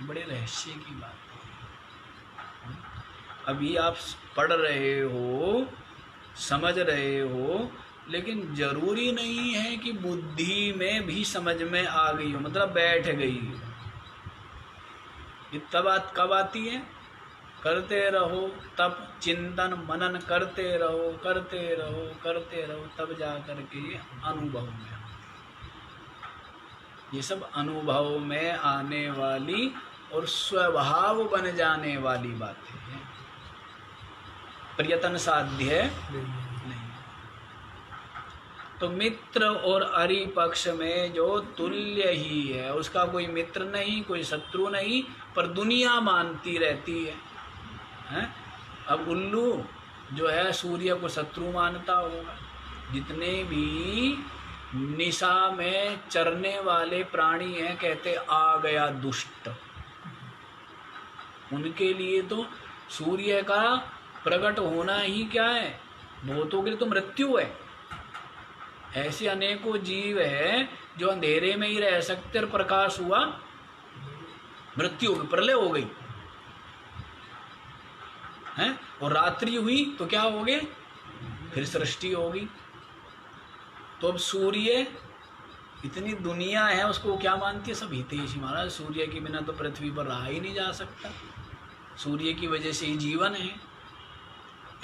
बड़े रहस्य की बात है। अभी आप पढ़ रहे हो, समझ रहे हो, लेकिन जरूरी नहीं है कि बुद्धि में भी समझ में आ गई हो, मतलब बैठ गई हो। ये तब कब आती है? करते रहो, तब चिंतन मनन करते रहो, करते रहो, करते रहो, तब जा करके ये अनुभव में। ये सब अनुभव में आने वाली और स्वभाव बन जाने वाली बातें हैं। प्रयत्न साध्य नहीं। तो मित्र और अरिपक्ष में जो तुल्य ही है, उसका कोई मित्र नहीं, कोई शत्रु नहीं, पर दुनिया मानती रहती है। अब उल्लू जो है सूर्य को शत्रु मानता होगा। जितने भी निशा में चरने वाले प्राणी हैं, कहते आ गया दुष्ट। उनके लिए तो सूर्य का प्रकट होना ही क्या है? बहुतों के लिए तो मृत्यु है। ऐसे अनेकों जीव है जो अंधेरे में ही रह सकते, और प्रकाश हुआ मृत्यु, प्रलय हो गई है। और रात्रि हुई तो क्या हो गए? फिर सृष्टि होगी। तो अब सूर्य, इतनी दुनिया है, उसको क्या मानती है? सब हितैषी। महाराज सूर्य के बिना तो पृथ्वी पर रहा ही नहीं जा सकता, सूर्य की वजह से ही जीवन है।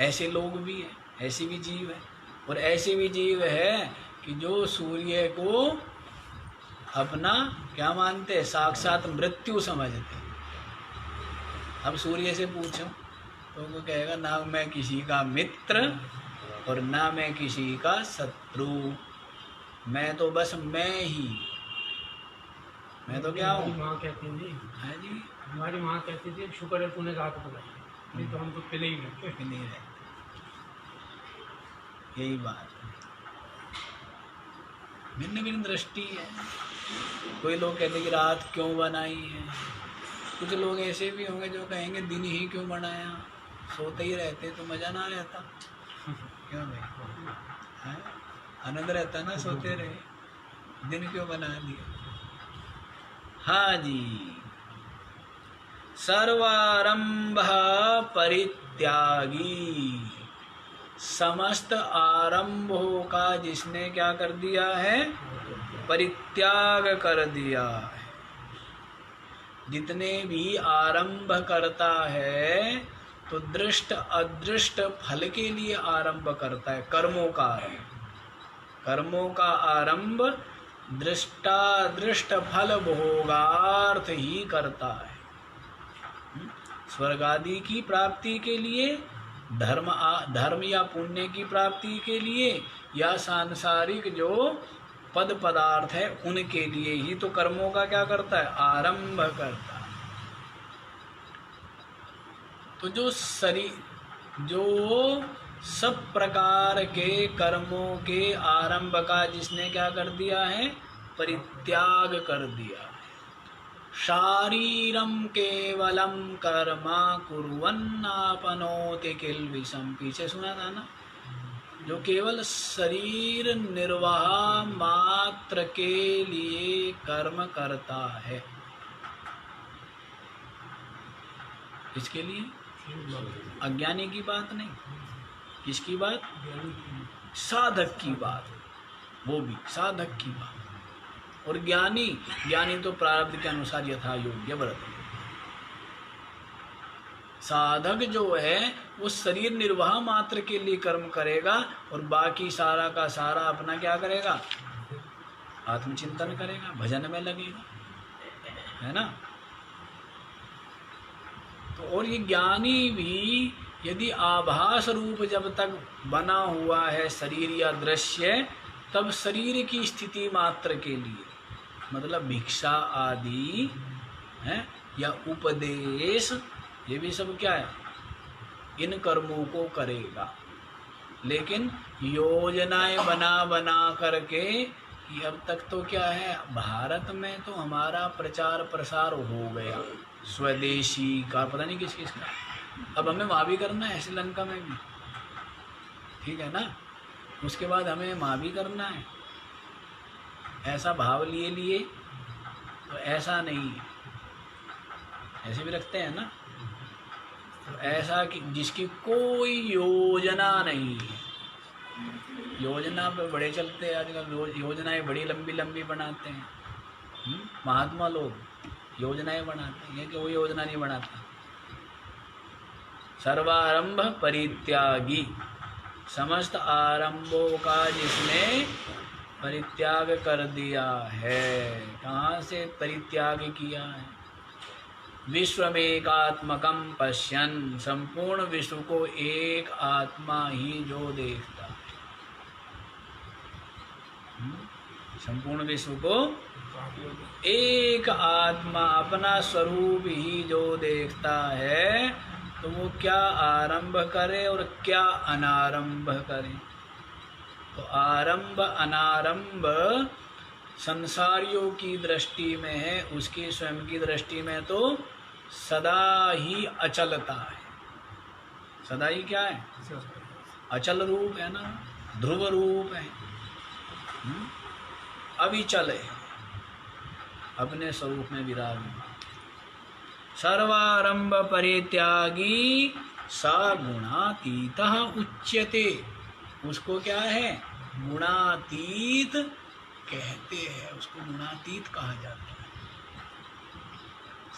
ऐसे लोग भी हैं, ऐसे भी जीव है। और ऐसे भी जीव है कि जो सूर्य को अपना क्या मानते हैं? साक्षात मृत्यु समझते। अब सूर्य से पूछो तो वो कहेगा ना मैं किसी का मित्र और ना मैं किसी का शत्रु, मैं तो बस मैं ही, मैं तो क्या हूँ? माँ कहती थी, है जी, हमारी माँ कहती थी शुक्र है तूने रात को लाई, नहीं तो हम तो पिले ही नहीं रहते। यही बात है। भिन्न भिन्न दृष्टि है। कोई लोग कहते कि रात क्यों बनाई है, कुछ लोग ऐसे भी होंगे जो कहेंगे दिन ही क्यों बनाया, सोते ही रहते तो मजा ना रहता। क्यों भाई? आनंद रहता ना सोते रहे, दिन क्यों बना दिया? हाँ जी। सर्वारंभ परित्यागी, समस्त आरंभों का जिसने क्या कर दिया है? परित्याग कर दिया है। जितने भी आरंभ करता है तो दृष्ट अदृष्ट फल के लिए आरंभ करता है। कर्मों का आरंभ, कर्मों का आरंभ दृष्टादृष्ट फल भोगार्थ ही करता है। स्वर्ग आदि की प्राप्ति के लिए, धर्म या पुण्य की प्राप्ति के लिए, या सांसारिक जो पद पदार्थ है उनके लिए ही तो कर्मों का क्या करता है, आरंभ करता है। तो जो सब प्रकार के कर्मों के आरंभ का जिसने क्या कर दिया है, परित्याग कर दिया है। शारीरम केवलम कर्मा कुर्वन्नापनोति किल्बिषम, पीछे सुना था ना, जो केवल शरीर निर्वाह मात्र के लिए कर्म करता है। इसके लिए अज्ञानी की बात नहीं, किसकी बात, साधक की बात, वो भी साधक की बात। और ज्ञानी तो प्रारब्ध के अनुसार यथा योग्य व्रत। साधक जो है वो शरीर निर्वाह मात्र के लिए कर्म करेगा और बाकी सारा का सारा अपना क्या करेगा, आत्मचिंतन करेगा, भजन में लगेगा, है ना। तो और ये ज्ञानी भी यदि आभास रूप जब तक बना हुआ है शरीर या दृश्य, तब शरीर की स्थिति मात्र के लिए, मतलब भिक्षा आदि है या उपदेश, ये भी सब क्या है, इन कर्मों को करेगा। लेकिन योजनाएं बना करके कि अब तक तो क्या है, भारत में तो हमारा प्रचार प्रसार हो गया स्वदेशी का, पता नहीं किस किस का, अब हमें वहाँ भी करना है, श्रीलंका में भी, ठीक है ना। उसके बाद हमें वहाँ भी करना है, ऐसा भाव लिए तो ऐसा नहीं है, ऐसे भी रखते हैं ना। तो ऐसा कि जिसकी कोई योजना नहीं है, योजना पे बड़े चलते हैं आजकल, योजनाएं बड़ी लंबी लंबी बनाते हैं। महात्मा लोग योजनाएं बनाते हैं, ये कि वो योजना नहीं बनाता। सर्वारंभ परित्यागी, समस्त आरंभों का जिसने परित्याग कर दिया है। कहाँ से परित्याग किया है, विश्वमेकात्मकम पश्यन्, संपूर्ण विश्व को एक आत्मा ही जो देखता है। संपूर्ण विश्व को एक आत्मा अपना स्वरूप ही जो देखता है, तो वो क्या आरंभ करे और क्या अनारंभ करे। तो आरंभ अनारंभ संसारियों की दृष्टि में है, उसकी स्वयं की दृष्टि में तो सदा ही अचलता है। सदा ही क्या है, अचल रूप है ना, ध्रुव रूप है, अविचल है, अपने स्वरूप में विराजमान। सर्वारंभ परित्यागी सा गुणातीतः उच्यते, उसको क्या है, गुणातीत कहते हैं, उसको गुणातीत कहा जाता है।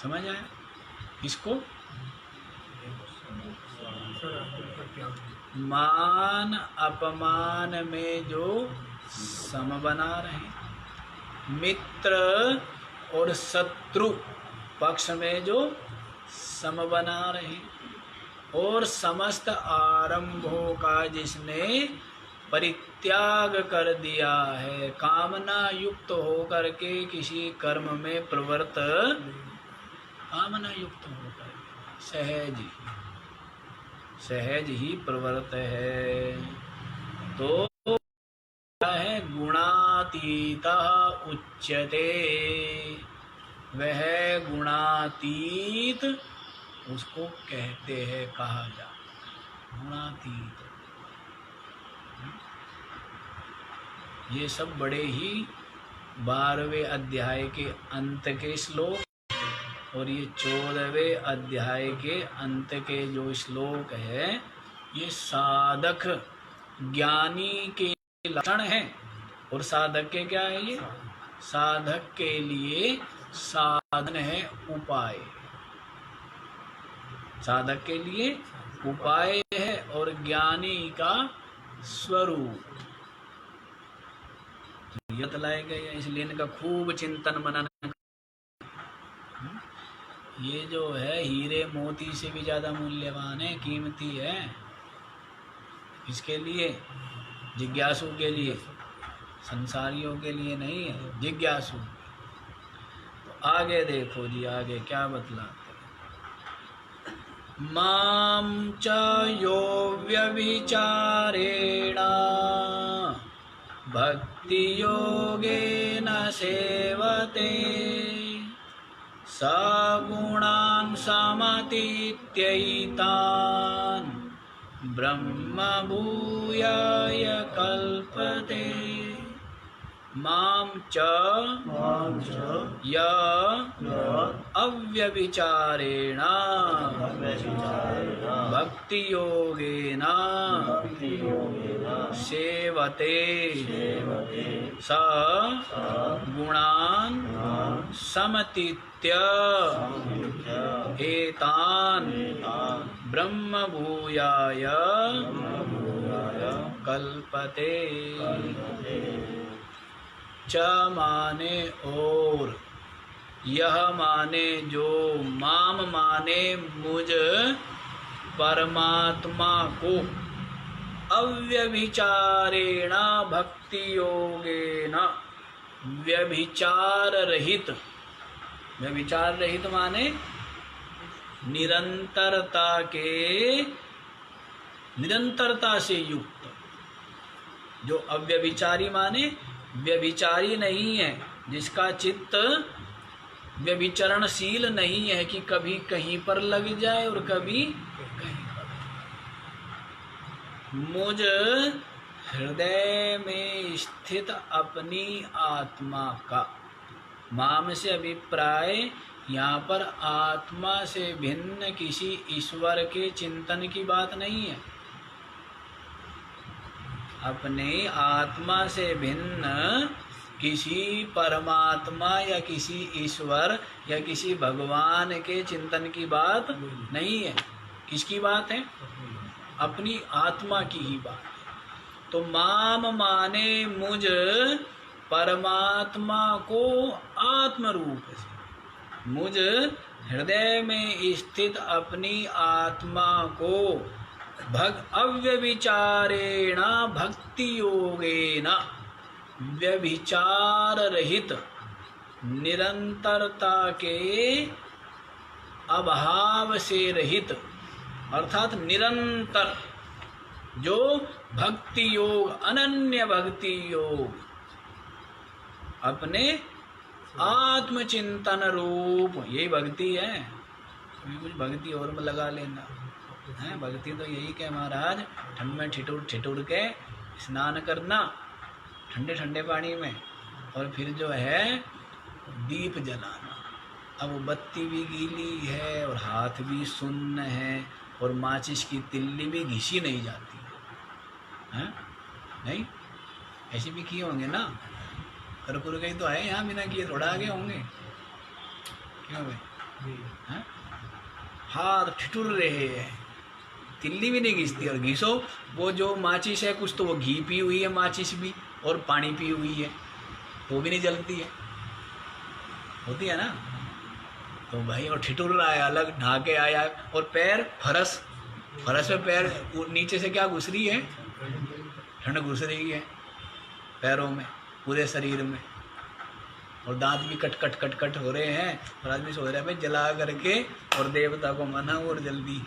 समझ आया इसको। मान अपमान में जो सम बना रहे, मित्र और शत्रु पक्ष में जो सम बना रहे, और समस्त आरंभों का जिसने परित्याग कर दिया है, कामना युक्त होकर के किसी कर्म में प्रवृत्त, कामना युक्त होकर सहज ही प्रवृत्त है, तो क्या है, गुणातीतः उच्यते। वह गुणातीत उसको कहते हैं, कहा जा गुणातीत। ये सब बड़े ही 12वें अध्याय के अंत के श्लोक और ये 14वें अध्याय के अंत के जो श्लोक है, ये साधक ज्ञानी के लक्षण हैं। और साधक के क्या है, ये साधक के लिए साधन है, उपाय। साधक के लिए उपाय है और ज्ञानी का स्वरूप बतलाए गए, इसलिए इनका खूब चिंतन मनन। ये जो है हीरे मोती से भी ज्यादा मूल्यवान है, कीमती है। इसके लिए जिज्ञासु के लिए संसारियों के लिए नहीं है, जिज्ञासु। तो आगे देखो जी, आगे क्या बतलाते हैं। माम च यो व्यभिचारेण भक्ति योगेन सेवते सगुणान् समतीत्यैतान् ब्रह्म भूयाय कल्पते। मां च य अव्यभिचारेण भक्ति योगेन सेवते स गुणान् समतीत्य एतान् ब्रह्म भूयाय कल्पते। च माने और, यह माने जो, माम माने मुझ परमात्मा को, अव्यभिचारेण भक्ति योगेन व्यभिचार रहित, व्यभिचार रहित माने निरंतरता के, निरंतरता से युक्त। जो अव्यभिचारी माने व्यभिचारी नहीं है, जिसका चित्त व्यभिचरणशील नहीं है कि कभी कहीं पर लग जाए और कभी कहीं पर। मुझ हृदय में स्थित अपनी आत्मा का, माम से अभिप्राय यहाँ पर आत्मा से भिन्न किसी ईश्वर के चिंतन की बात नहीं है। अपने आत्मा से भिन्न किसी परमात्मा या किसी ईश्वर या किसी भगवान के चिंतन की बात नहीं है। किसकी बात है? अपनी आत्मा की ही बात है। तो माम माने मुझ परमात्मा को आत्म रूप से, मुझ हृदय में स्थित अपनी आत्मा को अव्यभिचारेण भक्ति योगेन व्यभिचार रहित, निरंतरता के अभाव से रहित, अर्थात निरंतर जो भक्ति योग, अनन्य भक्ति योग, अपने आत्मचिंतन रूप, यही भक्ति है। अभी कुछ भक्ति और में लगा लेना है। भक्ति तो यही कि महाराज ठंड में ठिठुर के स्नान करना ठंडे ठंडे पानी में, और फिर जो है दीप जलाना। अब वो बत्ती भी गीली है और हाथ भी सुन्न है और माचिस की तिल्ली भी घिसी नहीं जाती है। नहीं, ऐसे भी किए होंगे ना, कर्पूर कहीं तो है यहाँ, बिना किए थोड़ा आगे होंगे। क्यों भाई? हैं? हाथ ठिठुर रहे हैं, तिल्ली भी नहीं घिसती। और घिसो वो जो माचिस है, कुछ तो वो घी पी हुई है माचिस भी, और पानी पी हुई है, वो भी नहीं जलती है, होती है ना। तो भाई और ठिठुर रहा है, अलग ढा के आया है। और पैर फरस में पैर नीचे से क्या घुस रही है? ठंड घुस रही है पैरों में, पूरे शरीर में। और दांत भी कट हो रहे हैं। और आदमी सोच रहा है भाई जला करके और देवता को मनाऊं और जल्दी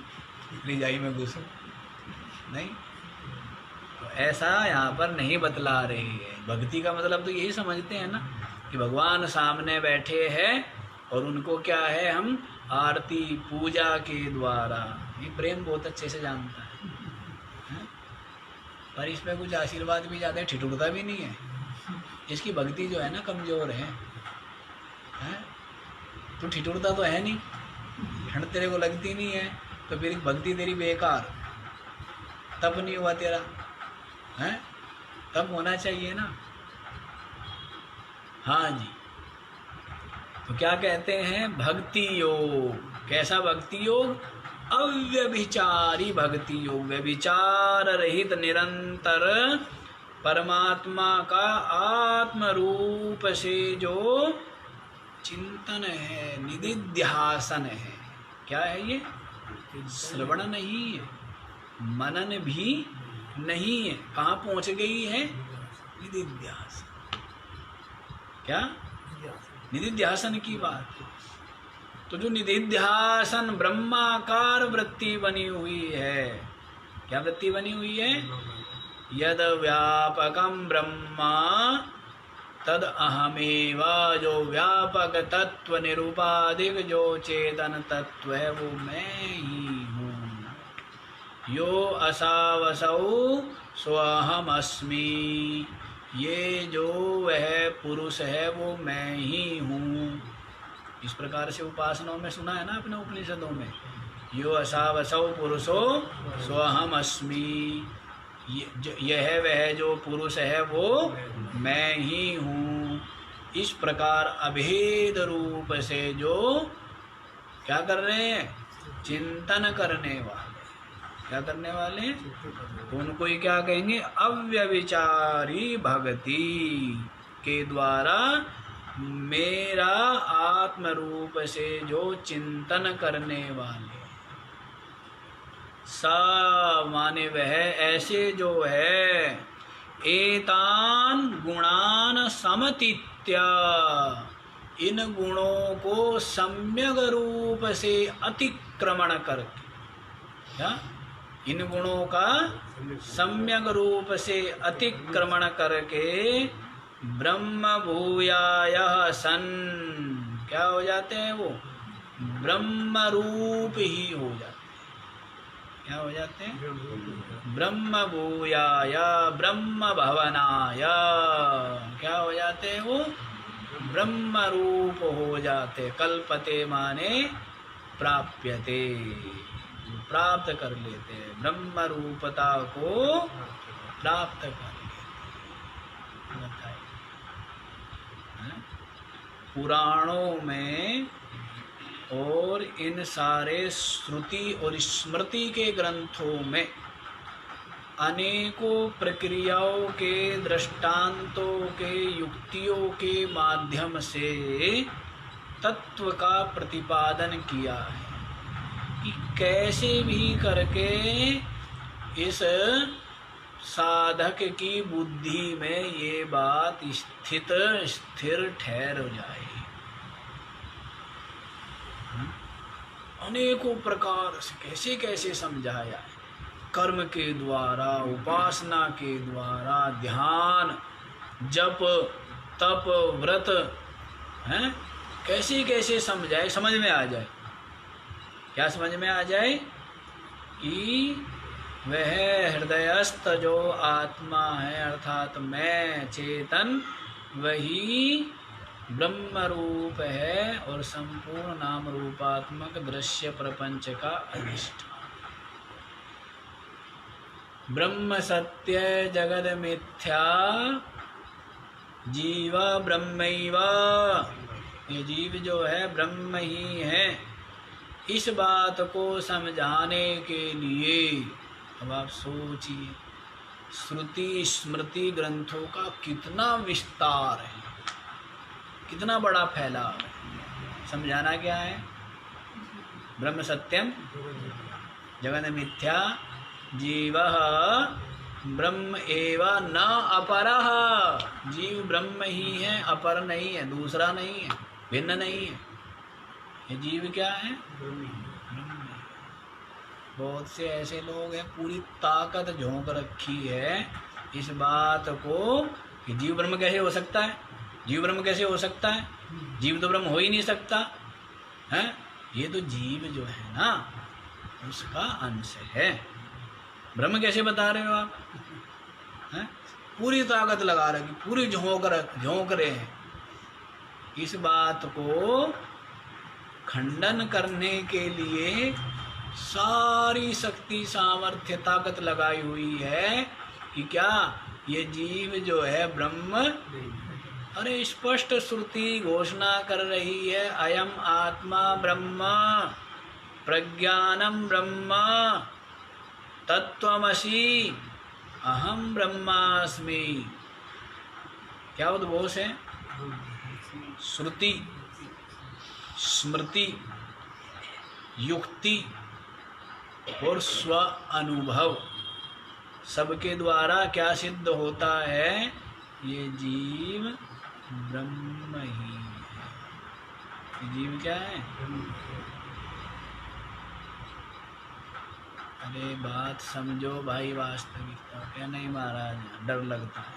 रिजाई में घुसूं। नहीं, तो ऐसा यहाँ पर नहीं बतला रही है। भक्ति का मतलब तो यही समझते हैं ना कि भगवान सामने बैठे हैं और उनको क्या है, हम आरती पूजा के द्वारा, ये प्रेम बहुत अच्छे से जानता है। पर इसमें कुछ आशीर्वाद भी ज़्यादा है, ठिठुरता भी नहीं है। इसकी भक्ति जो है ना कमज़ोर है। तो ठिठुरता तो है नहीं, ठंड तेरे को लगती नहीं है, तो फिर भक्ति तेरी बेकार, तब नहीं हुआ तेरा है, तब होना चाहिए ना। हाँ जी, तो क्या कहते हैं? भक्ति योग। कैसा भक्ति योग? अव्यभिचारी भक्ति योग, व्यभिचार रहित निरंतर परमात्मा का आत्म रूप से जो चिंतन है, निधिध्यासन है। क्या है ये? श्रवण नहीं है, मनन भी नहीं है। कहाँ पहुँच गई है? निधिध्यासन। क्या? निधिध्यासन की बात। तो जो निधिध्यासन ब्रह्माकार वृत्ति बनी हुई है, क्या वृत्ति बनी हुई है? यद व्यापकम ब्रह्मा तद अहमेव, जो व्यापक तत्व निरुपाधिक जो चेतन तत्व है वो मैं ही हूँ। यो असावसौ स्वहम अस्मि, ये जो वह पुरुष है वो मैं ही हूँ। इस प्रकार से उपासनाओं में सुना है ना अपने उपनिषदों में, यो असावसौ पुरुषो स्वहम अस्मि, यह वह जो पुरुष है वो मैं ही हूँ। इस प्रकार अभेद रूप से जो क्या कर रहे हैं? चिंतन करने वाले। क्या करने वाले? उनको ही क्या कहेंगे? अव्यभिचारी भक्ति के द्वारा मेरा आत्म रूप से जो चिंतन करने वाले। सा माने वह ऐसे जो है, एतान गुणान समतीत्य, इन गुणों को सम्यक रूप से अतिक्रमण करके, क्या? इन गुणों का सम्यक रूप से अतिक्रमण करके ब्रह्म भूयायः सन, क्या हो जाते हैं वो? ब्रह्म रूप ही हो जाते हैं। क्या हो जाते हैं? ब्रह्म भूयाय ब्रह्म भवनाय, क्या हो जाते हैं वो? ब्रह्म रूप हो जाते। कल्पते माने प्राप्यते, प्राप्त कर लेते हैं, ब्रह्म रूपता को प्राप्त कर लेते। बताइए, पुराणों में और इन सारे श्रुति और स्मृति के ग्रंथों में अनेकों प्रक्रियाओं के, दृष्टांतों के, युक्तियों के माध्यम से तत्व का प्रतिपादन किया है कि कैसे भी करके इस साधक की बुद्धि में ये बात स्थिर ठहर जाए। अनेकों प्रकार से कैसे कैसे समझाया है, कर्म के द्वारा, उपासना के द्वारा, ध्यान, जप, तप, व्रत, हैं, कैसे कैसे समझाए, समझ में आ जाए। क्या समझ में आ जाए? कि वह हृदयस्थ जो आत्मा है अर्थात मैं चेतन, वही ब्रह्म रूप है और संपूर्ण नाम रूपात्मक दृश्य प्रपंच का अधिष्ठान। ब्रह्म सत्य जगद मिथ्या जीव ब्रह्मैव, ये जीव जो है ब्रह्म ही है। इस बात को समझाने के लिए अब आप सोचिए, श्रुति स्मृति ग्रंथों का कितना विस्तार है, कितना बड़ा फैलाव है। समझाना क्या है? ब्रह्म सत्यम जगत मिथ्या जीवः ब्रह्म एव न अपरः, जीव ब्रह्म ही है, अपर नहीं है, दूसरा नहीं है, भिन्न नहीं है। ये जीव क्या है? ब्रह्म है। बहुत से ऐसे लोग हैं पूरी ताकत झोंक रखी है इस बात को कि जीव ब्रह्म कैसे हो सकता है, जीव ब्रह्म कैसे हो सकता है, जीव तो ब्रह्म हो ही नहीं सकता है। ये तो जीव जो है ना उसका अंश है। ब्रह्म कैसे बता रहे हो आप? हैं? पूरी ताकत लगा रखी, पूरी झोंक रहे हैं। इस बात को खंडन करने के लिए सारी शक्ति सामर्थ्य ताकत लगाई हुई है कि क्या ये जीव जो है ब्रह्म, अरे स्पष्ट श्रुति घोषणा कर रही है, अयम आत्मा ब्रह्म प्रज्ञानम ब्रह्म तत्वमसि अहम ब्रह्मास्मि। क्या उद्घोष है? श्रुति स्मृति युक्ति और स्व अनुभव सबके द्वारा क्या सिद्ध होता है? ये जीव ब्रह्म ही है। जीव क्या है? अरे बात समझो भाई, वास्तविकता। क्या नहीं महाराज, डर लगता है।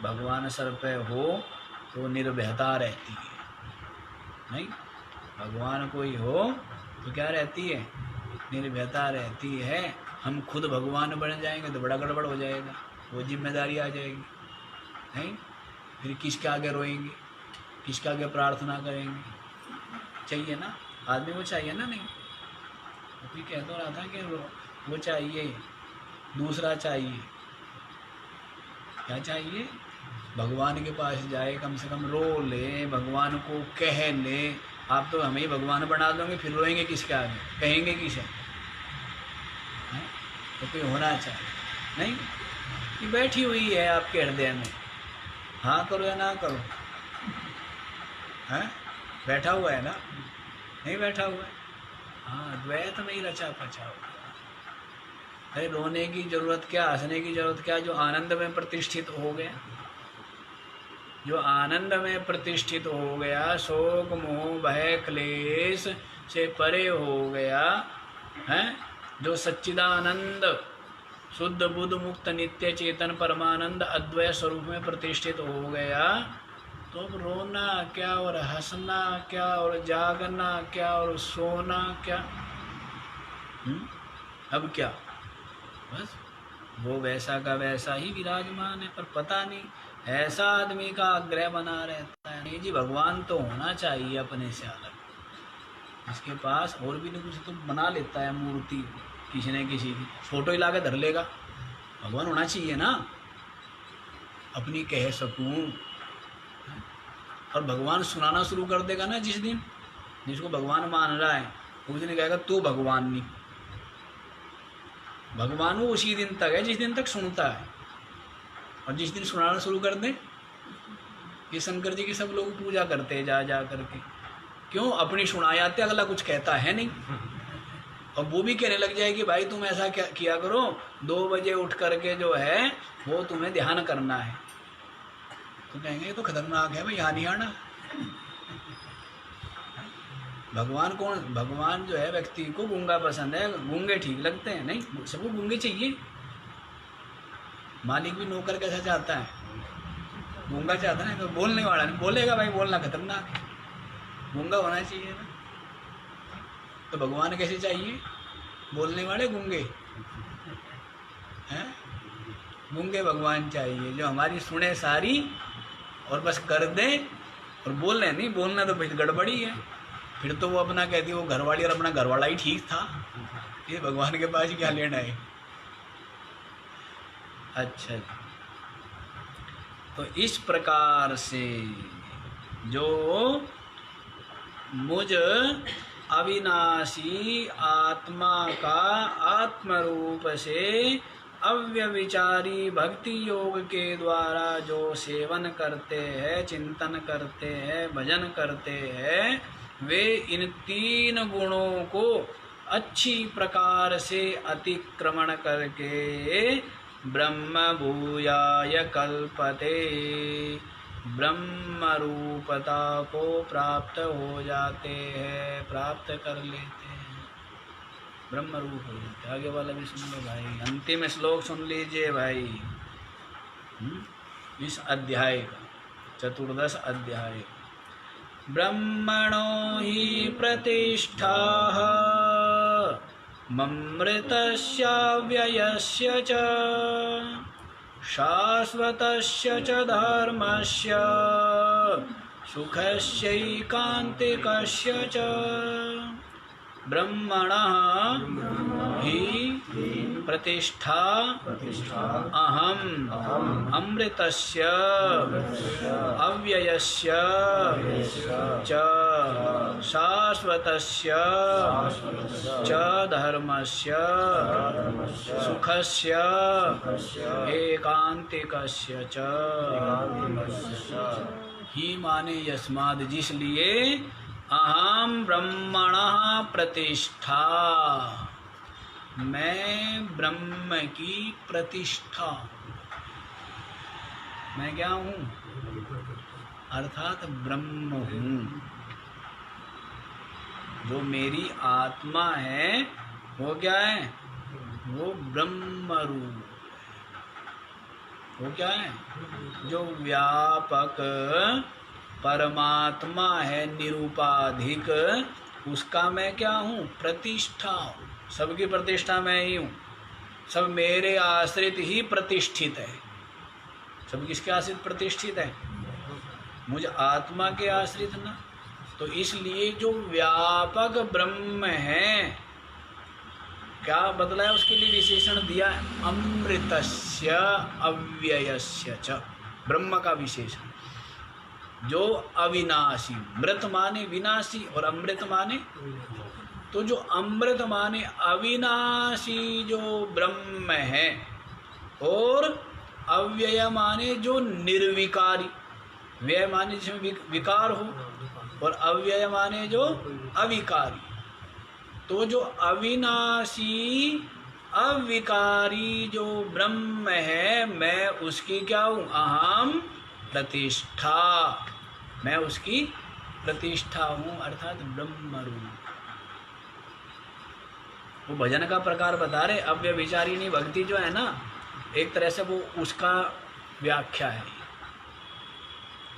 भगवान सर पे हो तो निर्भयता रहती है, नहीं? भगवान कोई हो तो क्या रहती है? निर्भयता रहती है। हम खुद भगवान बन जाएंगे तो बड़ा गड़बड़ हो जाएगा, वो जिम्मेदारी आ जाएगी, नहीं? फिर किसके आगे रोएंगे, किसके आगे प्रार्थना करेंगे? चाहिए ना, आदमी को चाहिए ना, नहीं? तो कोई कह तो रहा था कि वो चाहिए, दूसरा चाहिए। क्या चाहिए? भगवान के पास जाए, कम से कम रो ले, भगवान को कह ले। आप तो हमें ही भगवान बना दोगे, फिर रोएंगे किसके आगे, कहेंगे किसे? हैं? तो कोई होना चाहिए, नहीं? कि बैठी हुई है आपके हृदय में, हाँ करो या ना करो, हैं? बैठा हुआ है ना? नहीं बैठा हुआ है? हाँ, द्वैत में ही रचा पचा हुआ। अरे रोने की जरूरत क्या, हंसने की जरूरत क्या? जो आनंद में प्रतिष्ठित हो गया, जो आनंद में प्रतिष्ठित हो गया, शोक मोह भय क्लेश से परे हो गया, है? जो सच्चिदानंद शुद्ध बुद्ध मुक्त नित्य चेतन परमानंद अद्वैत स्वरूप में प्रतिष्ठित हो गया, तो अब रोना क्या और हंसना क्या और जागना क्या और सोना क्या? अब क्या? बस वो वैसा का वैसा ही विराजमान है, पर पता नहीं ऐसा आदमी का आग्रह बना रहता है। नहीं जी, भगवान तो होना चाहिए अपने से अलग। इसके पास और भी नहीं कुछ तो बना लेता है मूर्ति, किसी न किसी की फोटो ही ला के धर लेगा। भगवान होना चाहिए ना, अपनी कह सकूं। और भगवान सुनाना शुरू कर देगा ना, जिस दिन जिसको भगवान मान रहा है उस दिन कहेगा तू भगवान नहीं। भगवान वो उसी दिन तक है जिस दिन तक सुनता है, और जिस दिन सुनाना शुरू कर दे, ये शंकर जी की सब लोग पूजा करते हैं जा जा करके। क्यों? अपनी सुना जाते, अगला कुछ कहता है नहीं। और वो भी कहने लग जाए कि भाई तुम ऐसा क्या किया करो, 2 बजे उठ करके जो है वो तुम्हें ध्यान करना है। तो कहेंगे ये तो खतरनाक है भाई, यहाँ नहीं आना। भगवान कौन? भगवान जो है व्यक्ति को गूंगा पसंद है, गूंगे ठीक लगते हैं, नहीं? सबको गूंगे चाहिए। मालिक भी नौकर कैसा चाहता है? गूंगा चाहता है ना, बोलने वाला नहीं। बोलेगा भाई, बोलना खतरनाक है, गूंगा होना चाहिए ना। तो भगवान कैसे चाहिए? बोलने वाले गूंगे हैं? गूंगे भगवान चाहिए, जो हमारी सुने सारी और बस कर दे, और बोलने नहीं। बोलना तो फिर गड़बड़ी है, फिर तो वो अपना कहती है वो घरवाली और अपना घरवाला ही ठीक था, ये भगवान के पास क्या लेना है। अच्छा, तो इस प्रकार से जो मुझ अविनाशी आत्मा का आत्मरूप से अव्यविचारी भक्ति योग के द्वारा जो सेवन करते हैं, चिंतन करते हैं, भजन करते हैं, वे इन 3 गुणों को अच्छी प्रकार से अतिक्रमण करके ब्रह्म भूयाय कल्पते, ब्रह्म रूपता को प्राप्त हो जाते हैं, प्राप्त कर लेते हैं, ब्रह्म रूप हो जाते हैं। आगे वाला भी सुन लो भाई, अंतिम श्लोक सुन लीजिए भाई, इस अध्याय का, 14 अध्याय। ब्रह्मणो हि प्रतिष्ठा ममृतस्य व्ययस्य च शाश्वतस्य च धर्मस्य सुखस्यैकान्तिकस्य च। ब्रह्मणः हि प्रतिष्ठा अहम् अमृतस्य अव्ययस्य च शाश्वतस्य च धर्मस्य सुखस्य एकांतिकस्य च। ही माने यस्माद्, जिसलिए, अहम ब्रह्मणः प्रतिष्ठा, मैं ब्रह्म की प्रतिष्ठा। मैं क्या हूँ? अर्थात ब्रह्म हूँ। जो मेरी आत्मा है वो क्या है? वो ब्रह्म रूप। वो क्या है? जो व्यापक परमात्मा है निरूपाधिक, उसका मैं क्या हूँ? प्रतिष्ठा हूँ। सबकी प्रतिष्ठा मैं ही हूँ। सब मेरे आश्रित ही प्रतिष्ठित है। सब किसके आश्रित प्रतिष्ठित है? मुझ आत्मा के आश्रित ना। तो इसलिए जो व्यापक ब्रह्म है, क्या बदला है? उसके लिए विशेषण दिया है, अमृतस्य अव्ययस्य च। ब्रह्म का विशेषण जो अविनाशी, मृत माने विनाशी और अमृत माने, तो जो अमृत माने अविनाशी जो ब्रह्म है, और अव्यय माने जो निर्विकारी, व्यय माने जिसमें विकार हो, और अव्यय माने जो अविकारी। तो जो अविनाशी अविकारी जो ब्रह्म है, मैं उसकी क्या हूँ? अहम प्रतिष्ठा। मैं उसकी प्रतिष्ठा हूँ, अर्थात ब्रह्म रूप। वो भजन का प्रकार बता रहे। अव्यभिचारिणी भक्ति जो है ना, एक तरह से वो उसका व्याख्या है।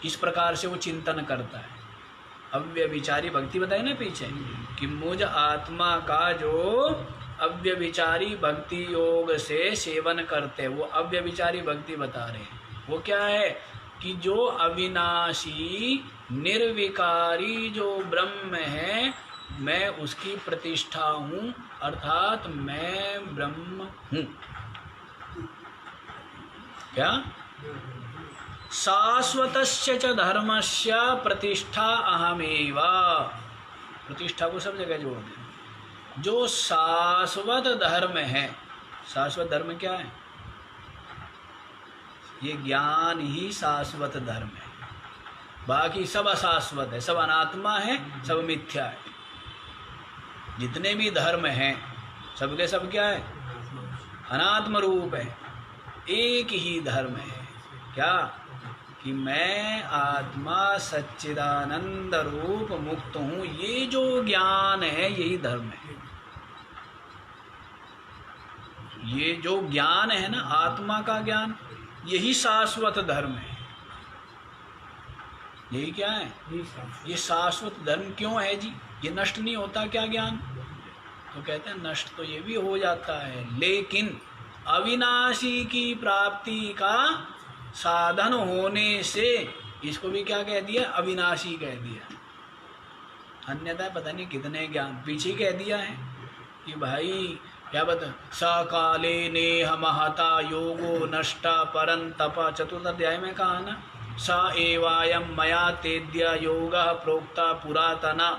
इस प्रकार से वो चिंतन करता है। अव्यभिचारी भक्ति बताई ना पीछे, कि मुझ आत्मा का जो अव्यभिचारी भक्ति योग से सेवन करते, वो अव्यभिचारी भक्ति बता रहे हैं। वो क्या है? कि जो अविनाशी निर्विकारी जो ब्रह्म है, मैं उसकी प्रतिष्ठा हूँ, अर्थात मैं ब्रह्म हूँ। क्या? शाश्वतस्य च धर्मस्य प्रतिष्ठा अहमेव। प्रतिष्ठा को सब जगह जोड़ दें। जो शाश्वत धर्म है, शाश्वत धर्म क्या है? ये ज्ञान ही शाश्वत धर्म है। बाकी सब अशाश्वत है, सब अनात्मा है, सब मिथ्या है। जितने भी धर्म हैं सबके सब क्या है? अनात्म रूप है। एक ही धर्म है, क्या? कि मैं आत्मा सच्चिदानंद रूप मुक्त हूँ। ये जो ज्ञान है यही धर्म है। ये जो ज्ञान है ना, आत्मा का ज्ञान, यही शाश्वत धर्म है। यही क्या है? ये शाश्वत धर्म क्यों है जी? ये नष्ट नहीं होता क्या ज्ञान? तो कहते हैं नष्ट तो ये भी हो जाता है, लेकिन अविनाशी की प्राप्ति का साधन होने से इसको भी क्या कह दिया? अविनाशी कह दिया। अन्यथा पता नहीं कितने ज्ञान पीछे कह दिया है कि भाई क्या बता, सकाले नेह महता योगो नष्टा परंतप। चतुर्थ अध्याय में कहा ना, स एवायम मया तेद्य योगः प्रोक्ता पुरातना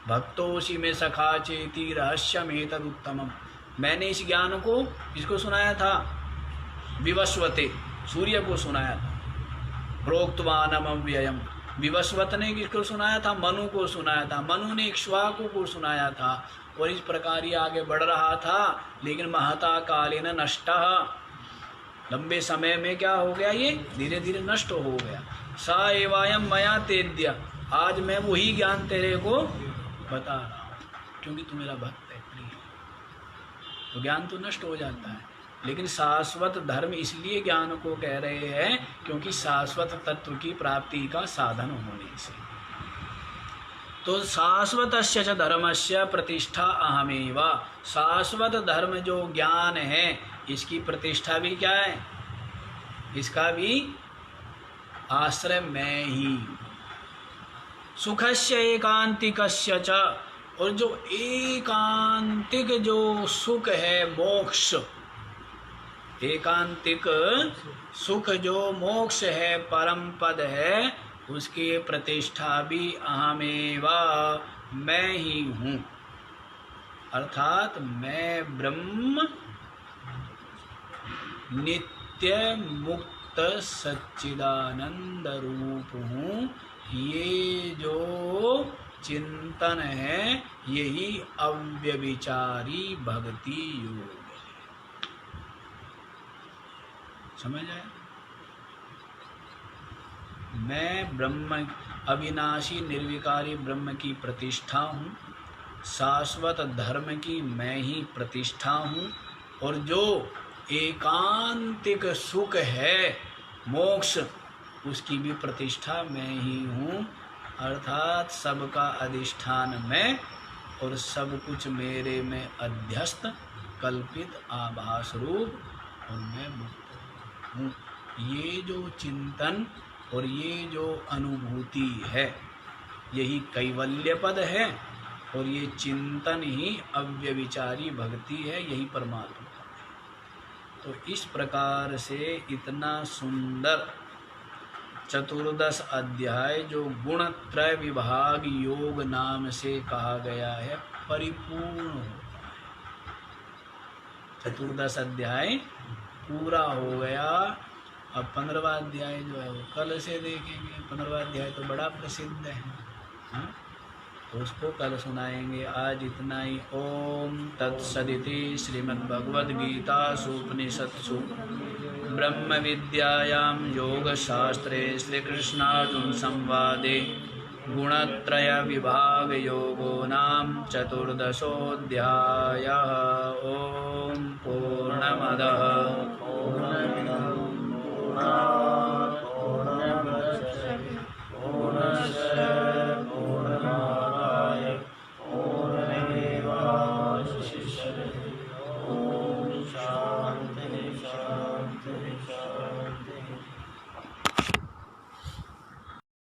भक्तोषि में सखा चेति रहस्यमेतदुत्तमम्। मैंने इस ज्ञान को किसको सुनाया था? विवस्वते, सूर्य को सुनाया था। प्रोक्तवानम अव्ययम, विवस्वत ने किसको सुनाया था? मनु को सुनाया था। मनु ने इक्ष्वाकु को सुनाया था। और इस प्रकार ही आगे बढ़ रहा था, लेकिन महता कालेन नष्टः, लंबे समय में क्या हो गया? ये धीरे धीरे नष्ट हो गया। स एवायम मया तेद्य, आज मैं वही ज्ञान तेरे को बता रहा हूँ, क्योंकि तू मेरा भक्त है, प्रिय। तो ज्ञान तो नष्ट हो जाता है, लेकिन शाश्वत धर्म इसलिए ज्ञान को कह रहे हैं क्योंकि शाश्वत तत्व की प्राप्ति का साधन होने से। तो शाश्वतस्य च धर्मस्य प्रतिष्ठा अहमेव। शाश्वत धर्म जो ज्ञान है, इसकी प्रतिष्ठा भी क्या है? इसका भी आश्रय मैं ही। सुखस्य एकांतिकस्य च, और जो एकांतिक जो सुख है, मोक्ष, एकांतिक सुख जो मोक्ष है, परम पद है, उसकी प्रतिष्ठा भी अहमेव, मैं ही हूँ। अर्थात मैं ब्रह्म नित्य मुक्त सच्चिदानंद रूप हूँ। ये जो चिंतन है यही अव्यभिचारी भक्ति योग है। समझ आया? मैं ब्रह्म अविनाशी निर्विकारी ब्रह्म की प्रतिष्ठा हूँ, शाश्वत धर्म की मैं ही प्रतिष्ठा हूँ, और जो एकांतिक सुख है मोक्ष उसकी भी प्रतिष्ठा मैं ही हूँ। अर्थात सबका अधिष्ठान मैं और सब कुछ मेरे में अध्यस्त कल्पित आभास रूप, और मैं मुक्त हूँ। ये जो चिंतन और ये जो अनुभूति है यही कैवल्य पद है, और ये चिंतन ही अव्यभिचारी भक्ति है, यही परमात्मा। तो इस प्रकार से इतना सुंदर 14 अध्याय जो गुणत्रय विभाग योग नाम से कहा गया है परिपूर्ण होता है। 14 अध्याय पूरा हो गया। अब 15वां अध्याय जो है वो कल से देखेंगे। 15वां अध्याय तो बड़ा प्रसिद्ध है, हाँ? तो उसको कल सुनाएंगे। आज इतना ही। ओम तत्सदिति श्रीमद्भगवद्गीतासु उपनिषत्सु ब्रह्म विद्यायां योगशास्त्रे श्रीकृष्णार्जुन संवादे गुणत्रय विभाग योगो नाम 14ोऽध्यायः। ओम पूर्णमदः पूर्णमिदं पूर्णात्